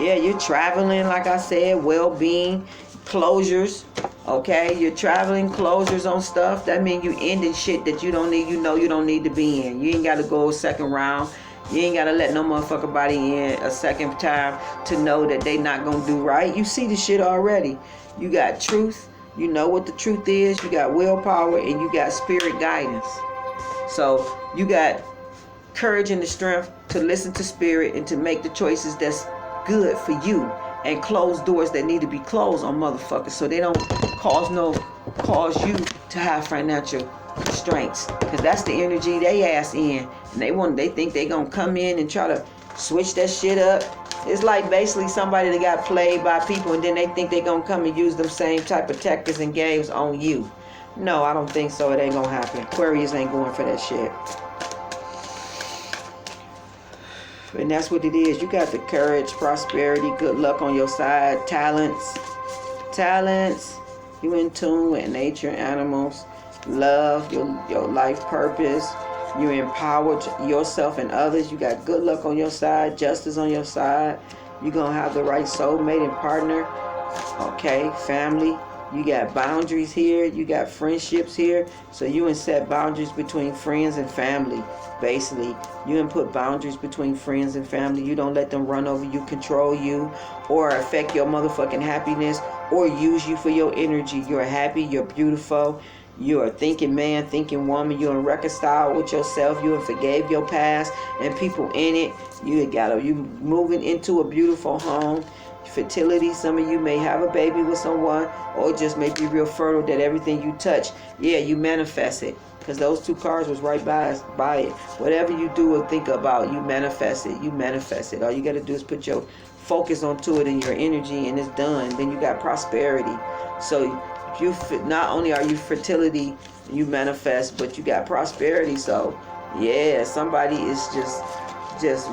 Yeah, you're traveling, like I said, well-being, closures. Okay, you're traveling, closures on stuff. That means you ending shit that you don't need. You know you don't need to be in. You ain't got to go a second round. You ain't got to let no motherfucker body in a second time to know that they not going to do right. You see the shit already. You got truth. You know what the truth is. You got willpower and you got spirit guidance. So you got courage and the strength to listen to spirit and to make the choices that's good for you, and close doors that need to be closed on motherfuckers so they don't cause you to have financial constraints, because that's the energy they ass in, and they think they gonna come in and try to switch that shit up. It's like basically somebody that got played by people and then they think they gonna come and use them same type of tactics and games on you. No, I don't think so. It ain't gonna happen. Aquarius ain't going for that shit. And that's what it is. You got the courage, prosperity, good luck on your side, talents. You in tune with nature, animals, love, your life purpose. You empowered yourself and others. You got good luck on your side, justice on your side. You're going to have the right soulmate and partner. Okay, family. You got boundaries here. You got friendships here. So you can set boundaries between friends and family. Basically, you can put boundaries between friends and family. You don't let them run over you, control you, or affect your motherfucking happiness, or use you for your energy. You're happy. You're beautiful. You're a thinking man, thinking woman. You're in reconcile with yourself. You have forgave your past and people in it. You moving into a beautiful home. Fertility, some of you may have a baby with someone, or just may be real fertile, that everything you touch, yeah, you manifest it, because those two cards was right by it. Whatever you do or think about, you manifest it. All you got to do is put your focus onto it and your energy, and it's done. Then you got prosperity. So you not only are you fertility, you manifest, but you got prosperity. So yeah, somebody is just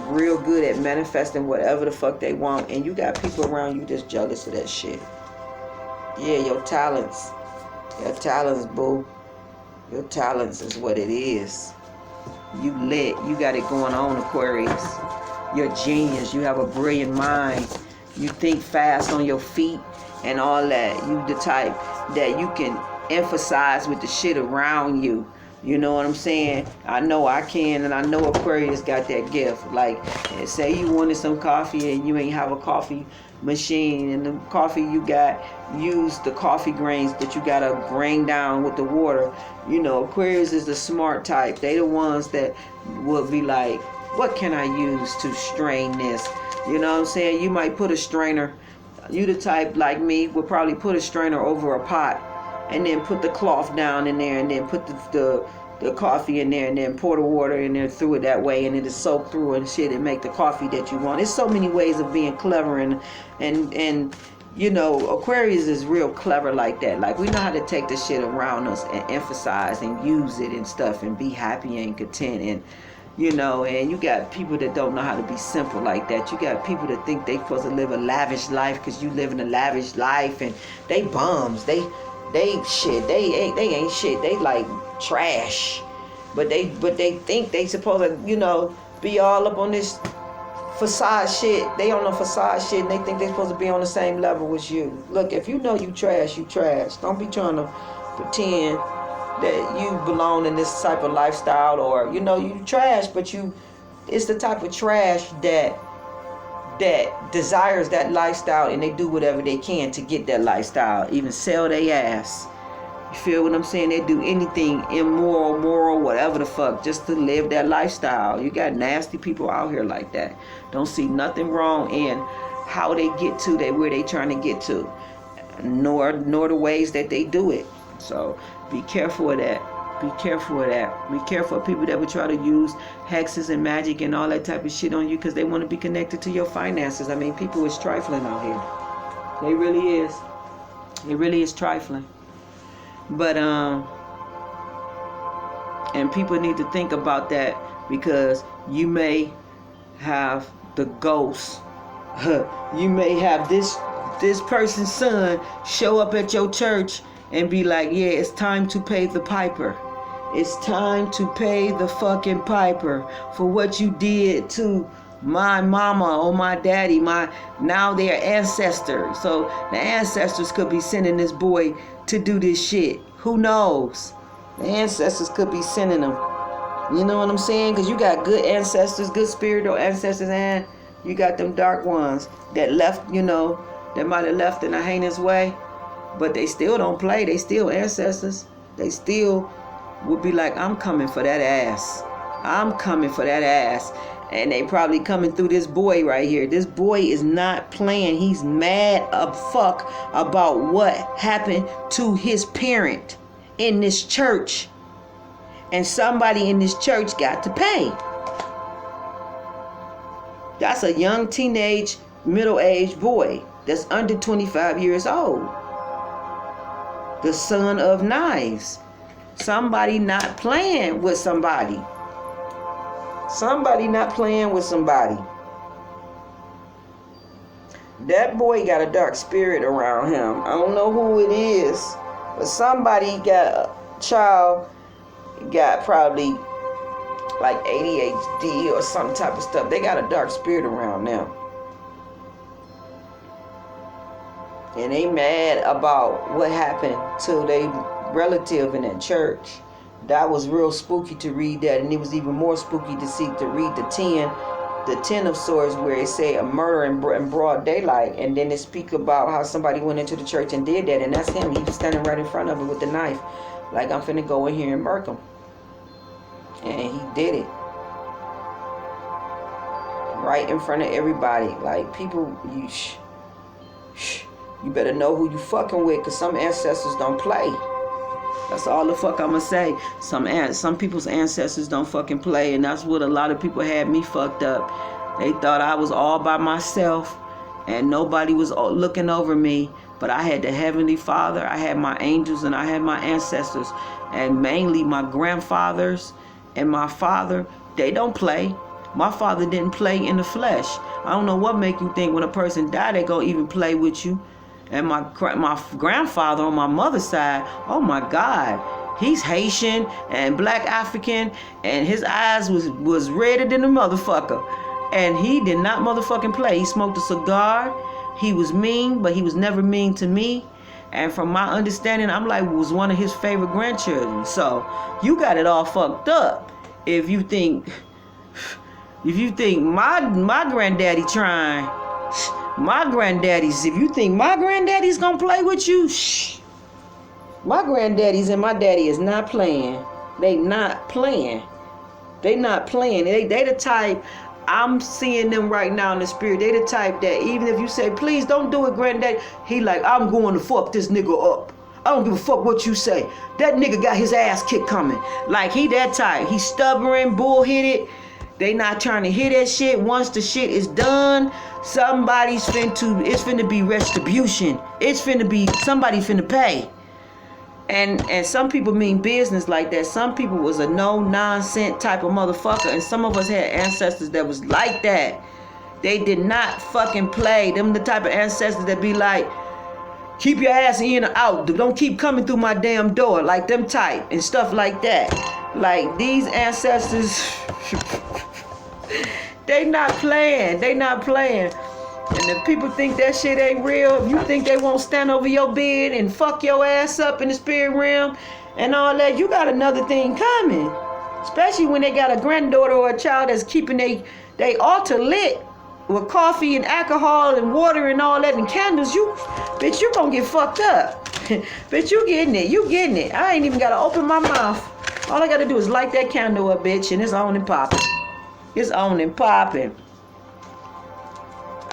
real good at manifesting whatever the fuck they want, and you got people around you just jealous of that shit. Yeah, your talents, boo. Your talents is what it is. You lit. You got it going on, Aquarius. You're a genius. You have a brilliant mind. You think fast on your feet and all that. You the type that you can emphasize with the shit around you. You know what I'm saying? I know I can, and I know Aquarius got that gift. Like, say you wanted some coffee and you ain't have a coffee machine, and the coffee you got, use the coffee grains that you got to grind down with the water. You know, Aquarius is the smart type. They the ones that will be like, what can I use to strain this? You know what I'm saying? You might put a strainer. You the type like me would probably put a strainer over a pot, and then put the cloth down in there, and then put the coffee in there, and then pour the water in there through it that way, and it'll soak through and shit and make the coffee that you want. There's so many ways of being clever, and you know, Aquarius is real clever like that. Like, we know how to take the shit around us and emphasize and use it and stuff and be happy and content, and you know, and you got people that don't know how to be simple like that. You got people that think they supposed to live a lavish life because you living a lavish life, and they bums. They ain't shit. They like trash. But they think they supposed to, you know, be all up on this facade shit. They on the facade shit, and they think they supposed to be on the same level as you. Look, if you know you trash, you trash. Don't be trying to pretend that you belong in this type of lifestyle, or you know you trash, but it's the type of trash that desires that lifestyle, and they do whatever they can to get that lifestyle, even sell their ass. You feel what I'm saying? They do anything immoral, moral, whatever the fuck, just to live that lifestyle. You got nasty people out here like that. Don't see nothing wrong in how they get to where they trying to get to, nor the ways that they do it. So be careful of that. Be careful of that. Be careful of people that would try to use hexes and magic and all that type of shit on you because they want to be connected to your finances. I mean, people is trifling out here. They really is. It really is trifling. But and people need to think about that, because you may have the ghost. You may have this person's son show up at your church and be like, yeah, it's time to pay the piper. It's time to pay the fucking piper for what you did to my mama or my daddy, now their ancestors. So the ancestors could be sending this boy to do this shit. Who knows? The ancestors could be sending them. You know what I'm saying? Because you got good ancestors, good spiritual ancestors, and you got them dark ones that left, that might have left in a heinous way. But they still don't play. They still ancestors. They still would be like, I'm coming for that ass. I'm coming for that ass. And they probably coming through this boy right here. This boy is not playing. He's mad fuck about what happened to his parent in this church. And somebody in this church got to pay. That's a young teenage, middle-aged boy that's under 25 years old. The son of knives. Somebody not playing with somebody. Somebody not playing with somebody. That boy got a dark spirit around him. I don't know who it is, but somebody got a child, got probably like ADHD or some type of stuff. They got a dark spirit around them. And they mad about what happened to their relative in that church. That was real spooky to read that, and it was even more spooky to read the 10 of swords, where it say a murder in broad daylight, and then it speak about how somebody went into the church and did that, and that's him. He was standing right in front of it with the knife, like, I'm finna go in here and murk him. And he did it right in front of everybody. Like, people, you better know who you fucking with, because some ancestors don't play. That's all the fuck I'ma say. Some people's ancestors don't fucking play, and that's what a lot of people had me fucked up. They thought I was all by myself and nobody was looking over me, but I had the Heavenly Father, I had my angels, and I had my ancestors, and mainly my grandfathers and my father. They don't play. My father didn't play in the flesh. I don't know what make you think when a person die they gonna even play with you. And my grandfather on my mother's side, oh my God, he's Haitian and black African, and his eyes was redder than a motherfucker. And he did not motherfucking play. He smoked a cigar. He was mean, but he was never mean to me. And from my understanding, I'm like, was one of his favorite grandchildren. So you got it all fucked up if you think my granddaddy trying. If you think my granddaddy's gonna play with you, my granddaddies and my daddy is not playing. They not playing. They not playing. They the type, I'm seeing them right now in the spirit. They the type that even if you say, please don't do it, granddaddy, he like, I'm going to fuck this nigga up. I don't give a fuck what you say. That nigga got his ass kicked coming. Like, he that type. He stubborn, bullheaded. They not trying to hear that shit. Once the shit is done, it's finna be retribution. Somebody finna pay. And some people mean business like that. Some people was a no-nonsense type of motherfucker. And some of us had ancestors that was like that. They did not fucking play. Them the type of ancestors that be like, keep your ass in or out. Don't keep coming through my damn door. Like them type and stuff like that. Like these ancestors, they not playing. They not playing. And if people think that shit ain't real, if you think they won't stand over your bed and fuck your ass up in the spirit realm and all that, you got another thing coming. Especially when they got a granddaughter or a child that's keeping they altar lit. with coffee and alcohol and water and all that and candles, bitch, you gonna get fucked up. Bitch, you getting it. I ain't even gotta open my mouth. All I gotta do is light that candle up, bitch, and it's on and popping. It's on and popping.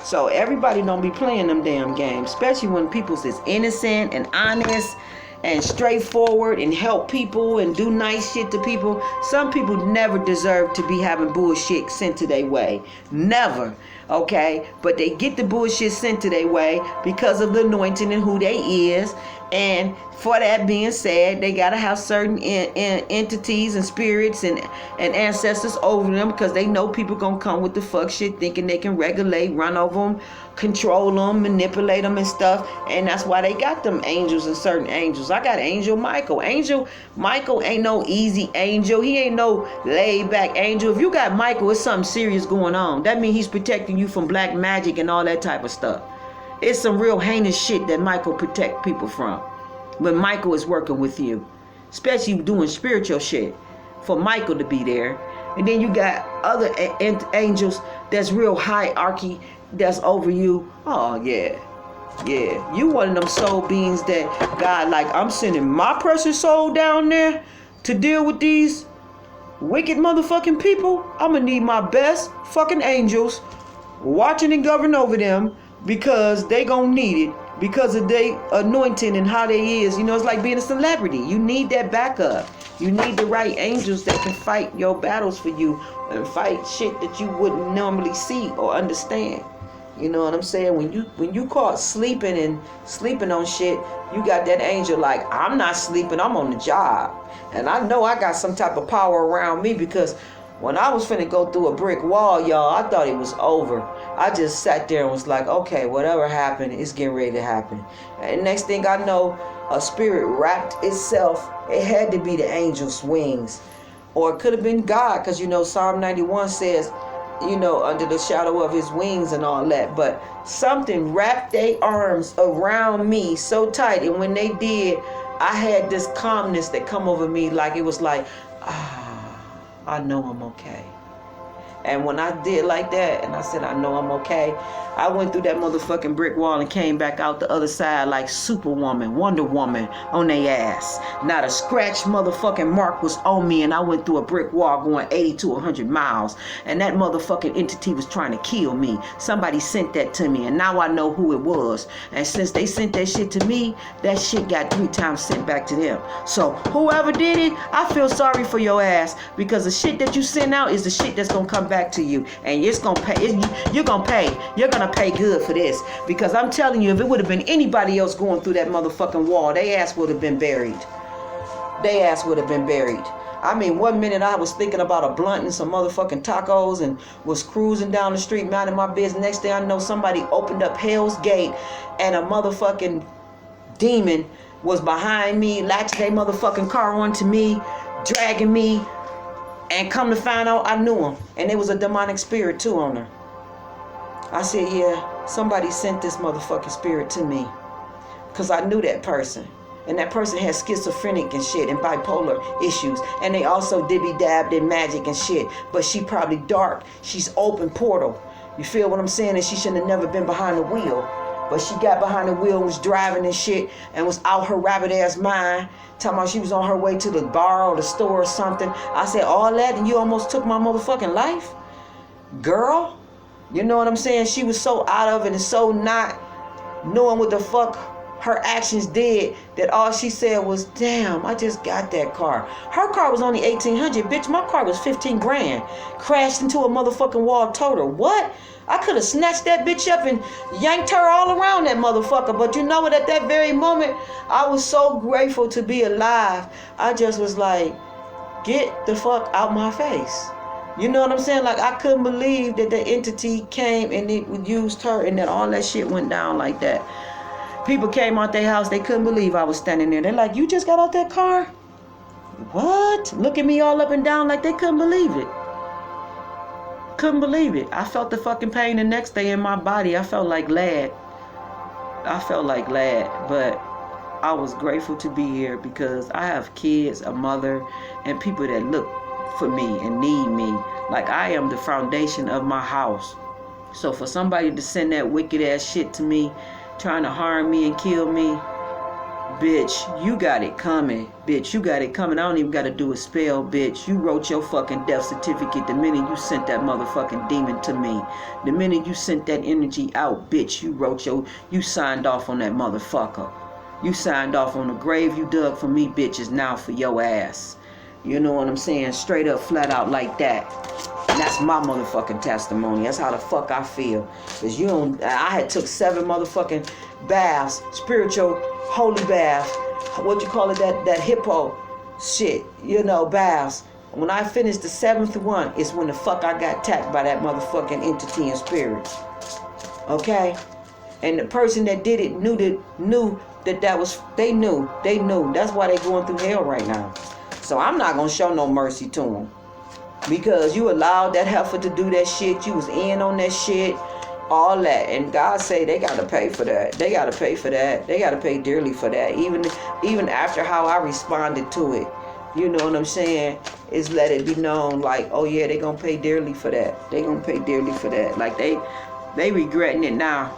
So everybody don't be playing them damn games, especially when people is innocent and honest and straightforward and help people and do nice shit to people. Some people never deserve to be having bullshit sent to their way. Never. Okay? But they get the bullshit sent to their way because of the anointing and who they is. And for that being said, they got to have certain entities and spirits and ancestors over them, because they know people going to come with the fuck shit thinking they can regulate, run over them, control them, manipulate them and stuff. And that's why they got them angels and certain angels. I got Angel Michael. Angel Michael ain't no easy angel. He ain't no laid back angel. If you got Michael, it's something serious going on. That means he's protecting you from black magic and all that type of stuff. It's some real heinous shit that Michael protect people from when Michael is working with you, especially doing spiritual shit, for Michael to be there. And then you got other angels that's real hierarchy that's over you. Oh yeah, you one of them soul beings that God like, I'm sending my precious soul down there to deal with these wicked motherfucking people. I'm gonna need my best fucking angels watching and govern over them, because they gonna need it, because of their anointing and how they is. You know, it's like being a celebrity. You need that backup. You need the right angels that can fight your battles for you and fight shit that you wouldn't normally see or understand. You know what I'm saying? When you caught sleeping on shit, you got that angel like, I'm not sleeping, I'm on the job. And I know I got some type of power around me, because when I was finna go through a brick wall, y'all, I thought it was over. I just sat there and was like, okay, whatever happened, it's getting ready to happen. And next thing I know, a spirit wrapped itself. It had to be the angel's wings. Or it could have been God, because, you know, Psalm 91 says, you know, under the shadow of his wings and all that. But something wrapped their arms around me so tight. And when they did, I had this calmness that come over me, like it was like, I know I'm okay. And when I did like that, and I said, I know I'm okay, I went through that motherfucking brick wall and came back out the other side like Superwoman, Wonder Woman on their ass. Not a scratch motherfucking mark was on me, and I went through a brick wall going 80 to 100 miles. And that motherfucking entity was trying to kill me. Somebody sent that to me, and now I know who it was. And since they sent that shit to me, that shit got 3 times sent back to them. So whoever did it, I feel sorry for your ass, because the shit that you send out is the shit that's gonna come back to you, and it's gonna pay. You're gonna pay good for this, because I'm telling you, if it would have been anybody else going through that motherfucking wall, their ass would have been buried. I mean, one minute I was thinking about a blunt and some motherfucking tacos and was cruising down the street minding my business. Next thing I know, somebody opened up Hell's Gate and a motherfucking demon was behind me, latching their motherfucking car onto me, dragging me. And come to find out, I knew him. And it was a demonic spirit too on her. I said, yeah, somebody sent this motherfucking spirit to me. Because I knew that person. And that person had schizophrenic and shit and bipolar issues. And they also dibby-dabbed in magic and shit. But she probably dark. She's open portal. You feel what I'm saying? And she shouldn't have never been behind the wheel. But she got behind the wheel and was driving and shit and was out her rabbit ass mind, talking about she was on her way to the bar or the store or something. I said, all that and you almost took my motherfucking life? Girl, you know what I'm saying? She was so out of it and so not knowing what the fuck her actions did that all she said was, damn, I just got that car. Her car was only $1,800. Bitch, my car was 15 grand. Crashed into a motherfucking wall, told her. What? I could have snatched that bitch up and yanked her all around that motherfucker. But you know what? At that very moment, I was so grateful to be alive. I just was like, get the fuck out my face. You know what I'm saying? Like, I couldn't believe that the entity came and it used her and that all that shit went down like that. People came out their house. They couldn't believe I was standing there. They're like, you just got out that car? What? Look at me all up and down like they couldn't believe it. Couldn't believe it. I felt the fucking pain the next day in my body. I felt like lead. But I was grateful to be here because I have kids, a mother, and people that look for me and need me. Like, I am the foundation of my house. So for somebody to send that wicked ass shit to me, trying to harm me and kill me, bitch, you got it coming. Bitch, you got it coming. I don't even got to do a spell, bitch. You wrote your fucking death certificate the minute you sent that motherfucking demon to me. The minute you sent that energy out, bitch, you signed off on that motherfucker. You signed off on the grave you dug for me, bitch, is now for your ass. You know what I'm saying? Straight up, flat out like that. And that's my motherfucking testimony. That's how the fuck I feel. Cause I had took 7 motherfucking baths, spiritual holy baths. What you call it? That hippo shit. Baths. When I finished the 7th one, is when the fuck I got attacked by that motherfucking entity and spirit. Okay? And the person that did it knew that was, they knew. That's why they going through hell right now. So I'm not gonna show no mercy to them. Because you allowed that heifer to do that shit. You was in on that shit. All that. And God say they got to pay for that. They got to pay for that. They got to pay dearly for that. Even after how I responded to it. You know what I'm saying? Is let it be known like, oh yeah, they going to pay dearly for that. They going to pay dearly for that. Like they regretting it now.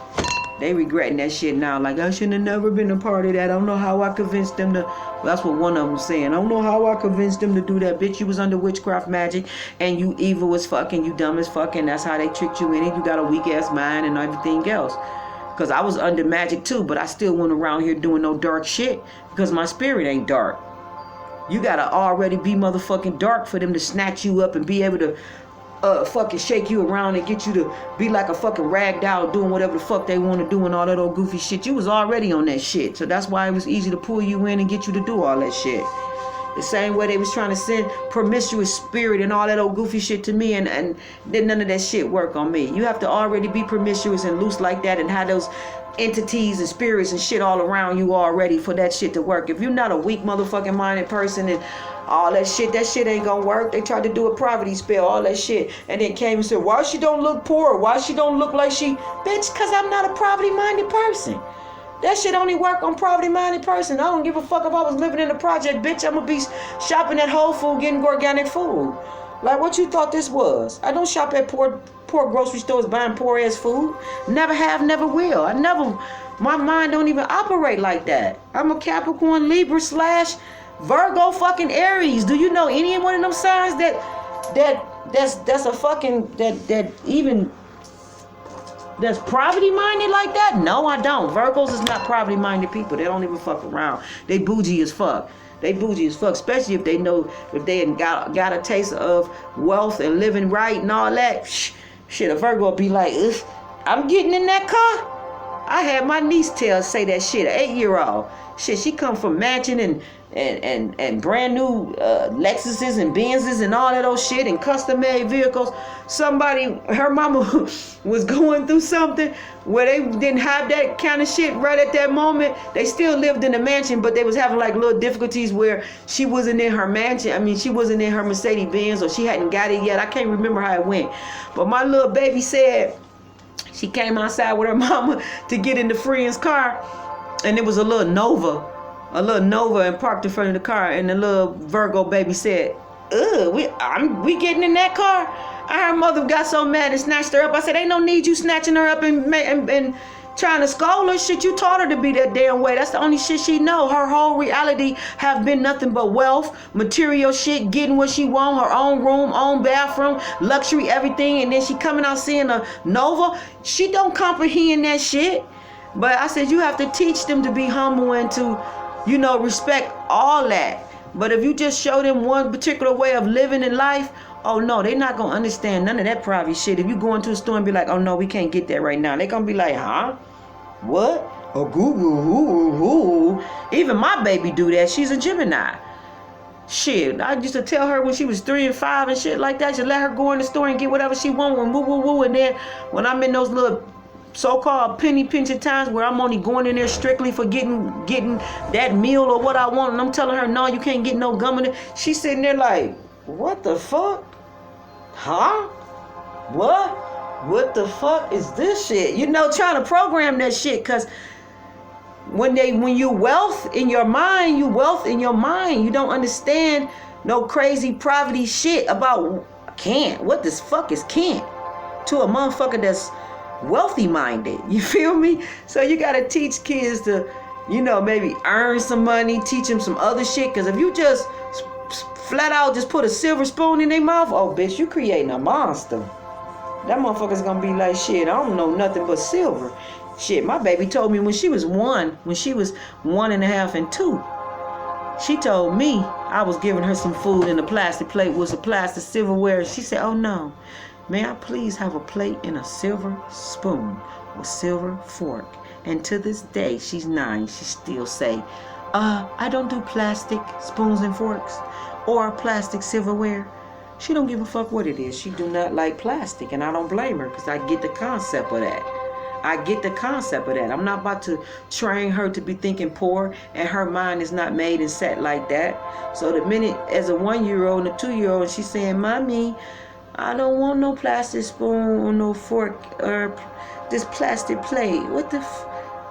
They regretting that shit now. Like, I shouldn't have never been a part of that. I don't know how I convinced them to. Well, that's what one of them saying. I don't know how I convinced them to do that. Bitch, you was under witchcraft magic. And you evil as fuck. And you dumb as fuck. And that's how they tricked you in it. You got a weak ass mind and everything else. Because I was under magic too. But I still went around here doing no dark shit. Because my spirit ain't dark. You got to already be motherfucking dark for them to snatch you up and be able to fucking shake you around and get you to be like a fucking rag doll doing whatever the fuck they want to do and all that old goofy shit. You was already on that shit. So that's why it was easy to pull you in and get you to do all that shit. The same way they was trying to send promiscuous spirit and all that old goofy shit to me, and then none of that shit work on me. You have to already be promiscuous and loose like that and have those entities and spirits and shit all around you already for that shit to work. If you're not a weak motherfucking minded person and all that shit ain't gonna work. They tried to do a poverty spell, all that shit, and then came and said, why she don't look poor? Why she don't look like she, bitch, cause I'm not a poverty minded person. That shit only work on poverty minded person. I don't give a fuck if I was living in the project, bitch. I'm gonna be shopping at Whole Foods getting organic food. Like, what you thought this was? I don't shop at poor grocery stores buying poor ass food. Never have, never will. My mind don't even operate like that. I'm a Capricorn, Libra / Virgo fucking Aries. Do you know any one of them signs that's a fucking that's poverty minded like that? No, I don't. Virgos is not poverty minded people. They don't even fuck around. They bougie as fuck. Especially if they know, if they got a taste of wealth and living right and all that. Shit, a Virgo be like, I'm getting in that car. I had my niece say that shit, an 8-year-old. Shit, she come from mansion and brand new Lexuses and Benzes and all that old shit and custom made vehicles. Her mama was going through something where they didn't have that kind of shit right at that moment. They still lived in the mansion, but they was having like little difficulties where she wasn't in her mansion. I mean, she wasn't in her Mercedes Benz, or she hadn't got it yet. I can't remember how it went. But my little baby said she came outside with her mama to get in the friend's car, and it was a little Nova, and parked in front of the car, and the little Virgo baby said, we getting in that car? Her mother got so mad and snatched her up. I said, ain't no need you snatching her up and trying to scold her. Shit, you taught her to be that damn way. That's the only shit she know. Her whole reality have been nothing but wealth, material shit, getting what she want, her own room, own bathroom, luxury, everything. And then she coming out seeing a Nova. She don't comprehend that shit. But I said, you have to teach them to be humble and to, respect all that. But if you just show them one particular way of living in life, oh no, they're not going to understand none of that private shit. If you go into a store and be like, oh no, we can't get that right now. They're going to be like, huh? What? Oh, Google. Even my baby do that. She's a Gemini. Shit, I used to tell her when she was 3 and 5 and shit like that, just let her go in the store and get whatever she want and woo. And then when I'm in those little so-called penny pinching times where I'm only going in there strictly for getting that meal or what I want, and I'm telling her, no, you can't get no gum in it. She's sitting there like, what the fuck? Huh? What the fuck is this shit? Trying to program that shit, because when you wealth in your mind, you don't understand no crazy poverty shit about can't. What the fuck is can't? To a motherfucker that's wealthy minded. You feel me? So you got to teach kids to, you know, maybe earn some money, teach them some other shit. Because if you just flat out just put a silver spoon in their mouth, oh, bitch, you creating a monster. That motherfucker's going to be like, shit, I don't know nothing but silver. Shit, my baby told me when she was 1.5 and 2, she told me I was giving her some food in a plastic plate with some plastic silverware. She said, oh no, may I please have a plate and a silver spoon or silver fork? And to this day, she's 9, she still say, I don't do plastic spoons and forks or plastic silverware. She don't give a fuck what it is. She do not like plastic, and I don't blame her, because I get the concept of that. I get the concept of that. I'm not about to train her to be thinking poor, and her mind is not made and set like that. So the minute, as a 1-year-old and a 2-year-old, she's saying, Mommy, I don't want no plastic spoon or no fork or this plastic plate. What the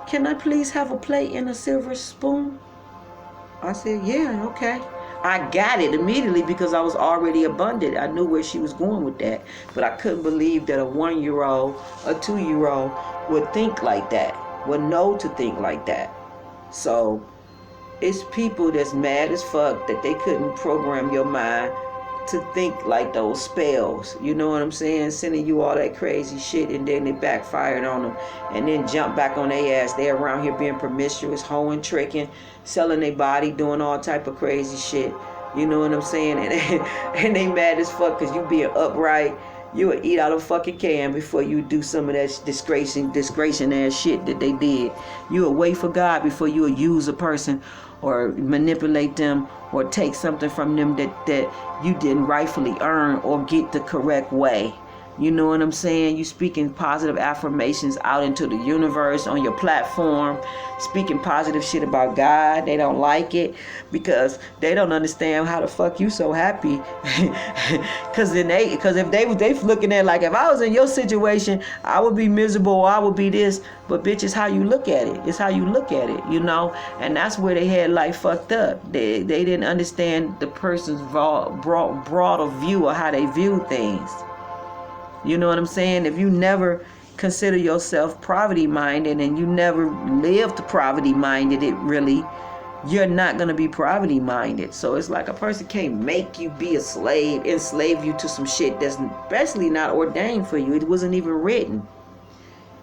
can I please have a plate and a silver spoon? I said, yeah, okay. I got it immediately because I was already abundant. I knew where she was going with that. But I couldn't believe that a 1-year-old, a 2-year-old would think like that, would know to think like that. So it's people that's mad as fuck that they couldn't program your mind to think like those spells. You know what I'm saying? Sending you all that crazy shit, and then it backfired on them, and then jump back on their ass. They're around here being promiscuous, hoeing, tricking, selling their body, doing all type of crazy shit. You know what I'm saying? And they mad as fuck because you being upright. You would eat out of a fucking can before you do some of that disgracing ass shit that they did. You would wait for God before you would use a person or manipulate them or take something from them that you didn't rightfully earn or get the correct way. You know what I'm saying? You speaking positive affirmations out into the universe on your platform, speaking positive shit about God. They don't like it because they don't understand how the fuck you so happy. Because if they looking at, like, if I was in your situation, I would be miserable or I would be this. But bitch, it's how you look at it. It's how you look at it, you know? And that's where they had life fucked up. They didn't understand the person's broader view of how they view things. You know what I'm saying? If you never consider yourself poverty-minded and you never lived poverty-minded, you're not going to be poverty-minded. So it's like a person can't make you be a slave, enslave you to some shit that's especially not ordained for you. It wasn't even written.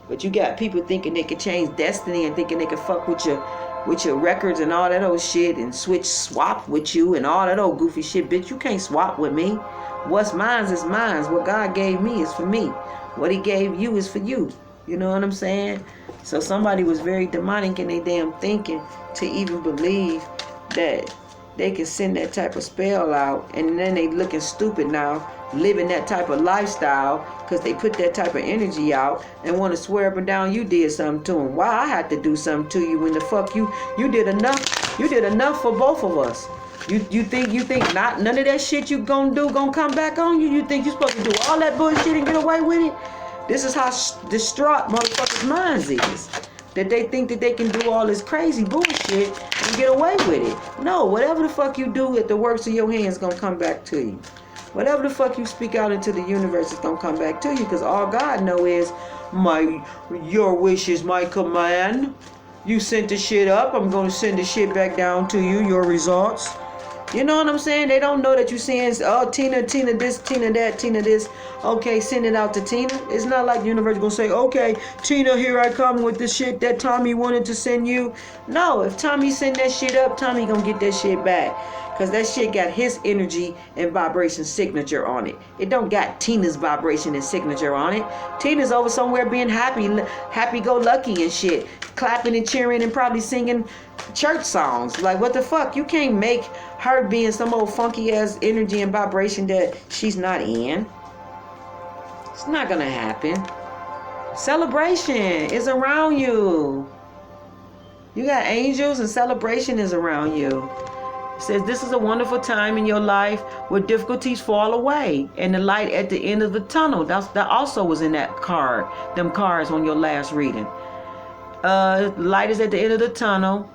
But you got people thinking they can change destiny and thinking they can fuck with your records and all that old shit and swap with you and all that old goofy shit. Bitch, you can't swap with me. What's mine is mine. What God gave me is for me. What he gave you is for you. You know what I'm saying? So somebody was very demonic in their damn thinking to even believe that they can send that type of spell out, and then they looking stupid now, living that type of lifestyle because they put that type of energy out and want to swear up and down you did something to them. Why I had to do something to you when the fuck you did enough? You did enough for both of us. You think not none of that shit you gonna come back on you? You think you supposed to do all that bullshit and get away with it? This is how distraught motherfuckers' minds is. That they think that they can do all this crazy bullshit and get away with it. No, whatever the fuck you do at the works of your hands gonna come back to you. Whatever the fuck you speak out into the universe is gonna come back to you, because all God know is your wish is my command. You sent the shit up, I'm gonna send the shit back down to you, your results. You know what I'm saying? They don't know that you're saying, oh, Tina this, Tina that, Tina this. Okay, send it out to Tina. It's not like the universe gonna say, okay, Tina, here I come with the shit that Tommy wanted to send you. No, if Tommy send that shit up, Tommy gonna get that shit back. Because that shit got his energy and vibration signature on it. It don't got Tina's vibration and signature on it. Tina's over somewhere being happy-go-lucky and shit. Clapping and cheering and probably singing church songs. Like, what the fuck? You can't make her be in some old funky-ass energy and vibration that she's not in. It's not gonna happen. Celebration is around you. You got angels and celebration is around you. It says this is a wonderful time in your life where difficulties fall away and the light at the end of the tunnel. That also was in that card, them cards on your last reading. Light is at the end of the tunnel.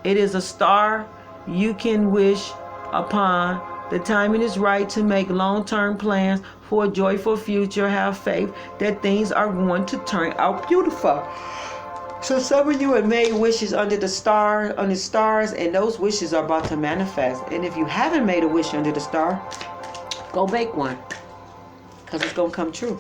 It is a star you can wish upon The timing is right to make long-term plans for a joyful future. Have faith that things are going to turn out beautiful. So some of you have made wishes under the stars, and those wishes are about to manifest. And if you haven't made a wish under the star, go make one, because it's going to come true.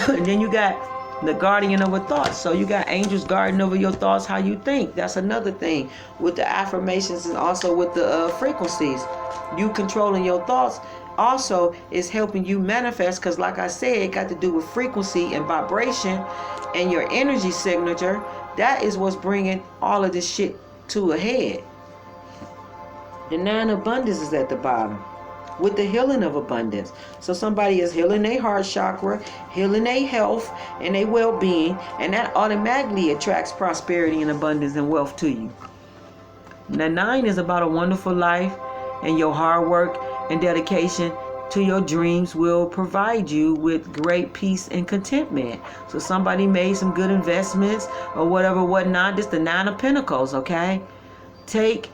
And then you got the guardian over thoughts. So you got angels guarding over your thoughts, how you think. That's another thing with the affirmations and also with the frequencies. You controlling your thoughts also is helping you manifest, because like I said, it got to do with frequency and vibration and your energy signature. That is what's bringing all of this shit to a head. The 9 of abundance is at the bottom with the healing of abundance. So somebody is healing their heart chakra, healing their health and their well-being, and that automatically attracts prosperity and abundance and wealth to you. Now 9 is about a wonderful life, and your hard work and dedication to your dreams will provide you with great peace and contentment. So somebody made some good investments or whatnot. This is the 9 of Pentacles, okay? Take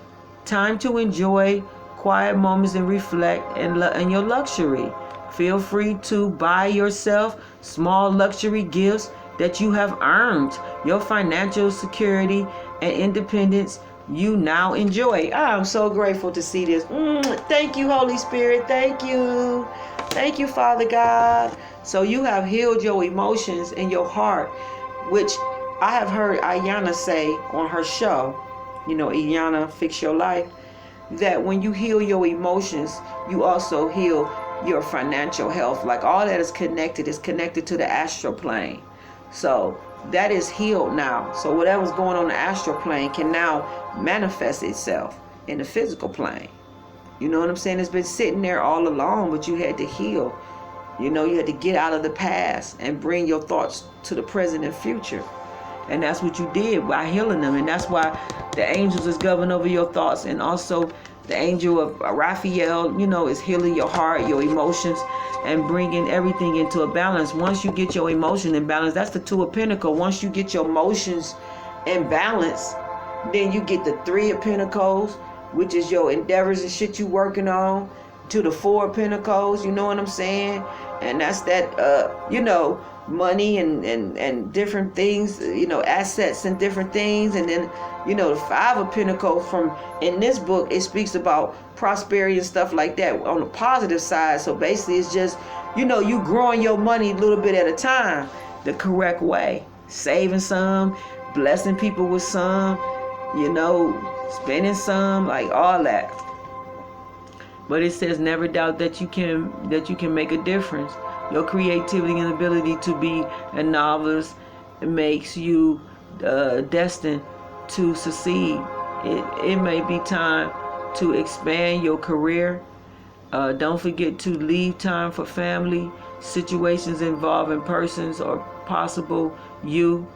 time to enjoy quiet moments and reflect in your luxury. Feel free to buy yourself small luxury gifts that you have earned. Your financial security and independence you now enjoy. I'm so grateful to see this. Thank you, Holy Spirit. Thank you. Thank you, Father God. So you have healed your emotions and your heart, which I have heard Ayana say on her show, Ayana Fix Your Life, that when you heal your emotions, you also heal your financial health. Like all that is connected to the astral plane. So that is healed now. So whatever's going on the astral plane can now manifest itself in the physical plane. You know what I'm saying? It's been sitting there all along, but you had to heal. You had to get out of the past and bring your thoughts to the present and future. And that's what you did by healing them. And that's why the angels is governing over your thoughts. And also the angel of Raphael, is healing your heart, your emotions, and bringing everything into a balance. Once you get your emotion in balance, that's the 2 of Pentacles. Once you get your emotions in balance, then you get the 3 of Pentacles, which is your endeavors and shit you working on, to the 4 of Pentacles, you know what I'm saying? And that's that, money and different things, assets and different things. And then, the 5 of Pentacles in this book, it speaks about prosperity and stuff like that on the positive side. So basically it's just, you growing your money a little bit at a time, the correct way, saving some, blessing people with some, spending some, like all that. But it says never doubt that you can make a difference. Your creativity and ability to be a novelist makes you destined to succeed. It may be time to expand your career. Don't forget to leave time for family, situations involving persons or possible you.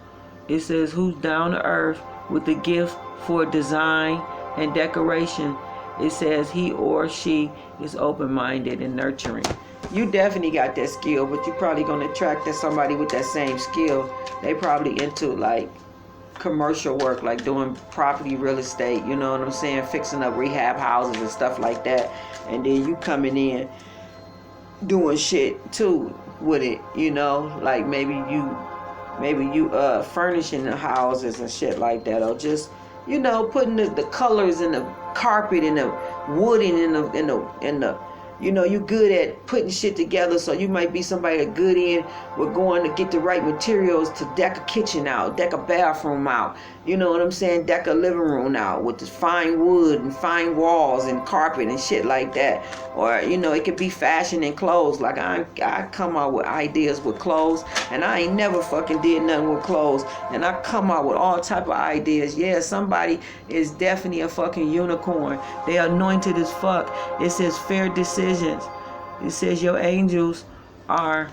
It says who's down to earth with the gift for design and decoration. It says he or she is open-minded and nurturing. You definitely got that skill, but you're probably going to attract somebody with that same skill. They probably into like commercial work, like doing property, real estate, you know what I'm saying? Fixing up rehab houses and stuff like that. And then you coming in doing shit too with it, like maybe you furnishing the houses and shit like that, or just putting the colors in the carpet and the wooding in the you good at putting shit together. So you might be somebody that good in with going to get the right materials to deck a kitchen out, deck a bathroom out, you know what I'm saying, deck a living room out with the fine wood and fine walls and carpet and shit like that. Or it could be fashion and clothes. Like I come out with ideas with clothes, and I ain't never fucking did nothing with clothes, and I come out with all type of ideas. Yeah, somebody is definitely a fucking unicorn. They anointed as fuck. It says fair decisions. It says your angels are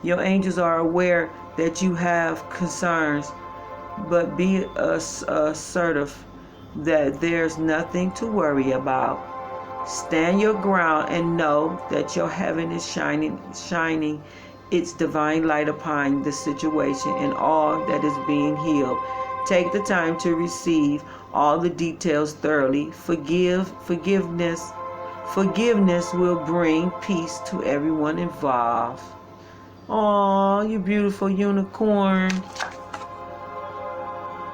aware that you have concerns, but be assertive that there's nothing to worry about. Stand your ground and know that your heaven is shining its divine light upon the situation and all that is being healed. Take the time to receive all the details thoroughly. Forgiveness will bring peace to everyone involved. Oh, you beautiful unicorn.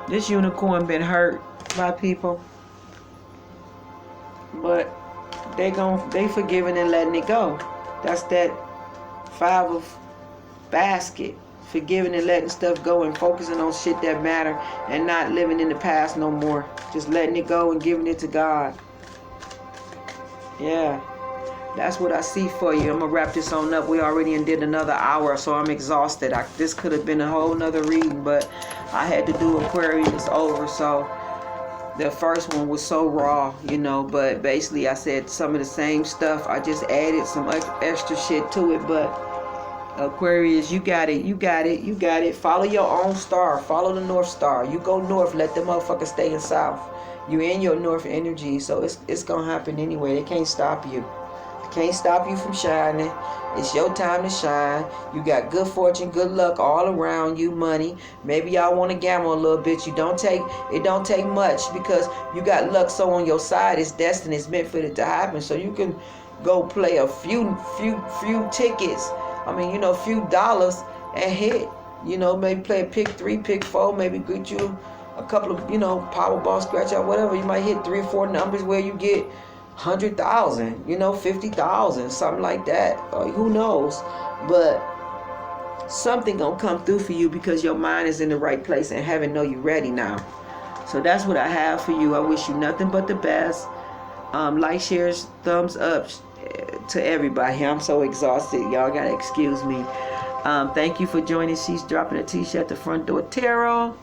This unicorn been hurt by people, but they forgiving and letting it go. That's that 5 of basket. Forgiving and letting stuff go and focusing on shit that matter and not living in the past no more. Just letting it go and giving it to God. Yeah. That's what I see for you. I'm going to wrap this on up. We already did another hour, so I'm exhausted. This could have been a whole nother reading, but I had to do Aquarius over, so the first one was so raw, you know, but basically I said some of the same stuff. I just added some extra shit to it, but Aquarius, you got it, you got it, you got it. Follow your own star. Follow the North Star. You go north, let them motherfuckers stay in south. You're in your north energy, so it's going to happen anyway. They can't stop you. They can't stop you from shining. It's your time to shine. You got good fortune, good luck all around you, money. Maybe y'all want to gamble a little bit. It don't take much because you got luck so on your side. It's destined. It's meant for it to happen. So you can go play a few tickets. I mean, you know, a few dollars and hit. You know, maybe play a pick 3, pick 4, maybe get you a couple of, you know, Powerball, scratch out, whatever. You might hit 3 or 4 numbers where you get 100,000, you know, 50,000, something like that. Who knows? But something gonna come through for you because your mind is in the right place and heaven know you ready now. So that's what I have for you. I wish you nothing but the best. Like, shares, thumbs up to everybody. I'm so exhausted. Y'all gotta excuse me. Thank you for joining. She's dropping a t-shirt at the front door tarot.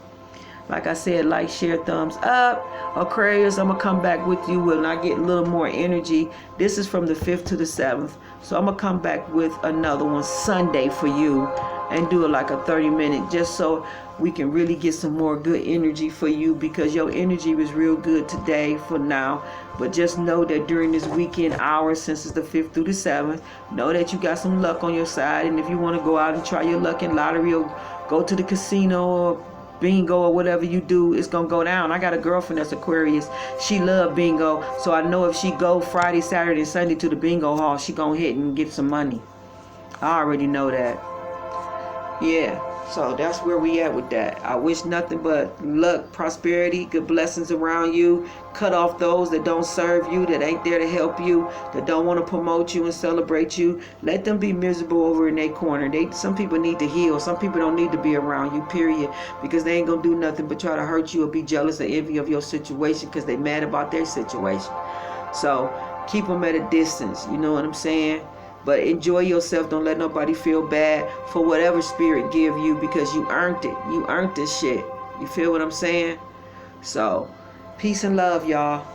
Like I said, like, share, thumbs up. Aquarius, I'm going to come back with you when I get a little more energy. This is from the 5th to the 7th. So I'm going to come back with another one Sunday for you and do it like a 30-minute just so we can really get some more good energy for you because your energy was real good today for now. But just know that during this weekend hours, since it's the 5th through the 7th, know that you got some luck on your side. And if you want to go out and try your luck in lottery or go to the casino or bingo or whatever you do, it's gonna go down. I got a girlfriend that's Aquarius. She love bingo, so I know if she go Friday, Saturday, and Sunday to the bingo hall, she gonna hit and get some money. I already know that. Yeah, so that's where we at with that. I wish nothing but luck, prosperity, good blessings around you. Cut off those that don't serve you, that ain't there to help you, that don't want to promote you and celebrate you. Let them be miserable over in their corner. Some people need to heal. Some people don't need to be around you, period, because they ain't gonna do nothing but try to hurt you or be jealous or envy of your situation because they mad about their situation. So keep them at a distance, you know what I'm saying? But enjoy yourself. Don't let nobody feel bad for whatever spirit give you because you earned it. You earned this shit. You feel what I'm saying? So, peace and love, y'all.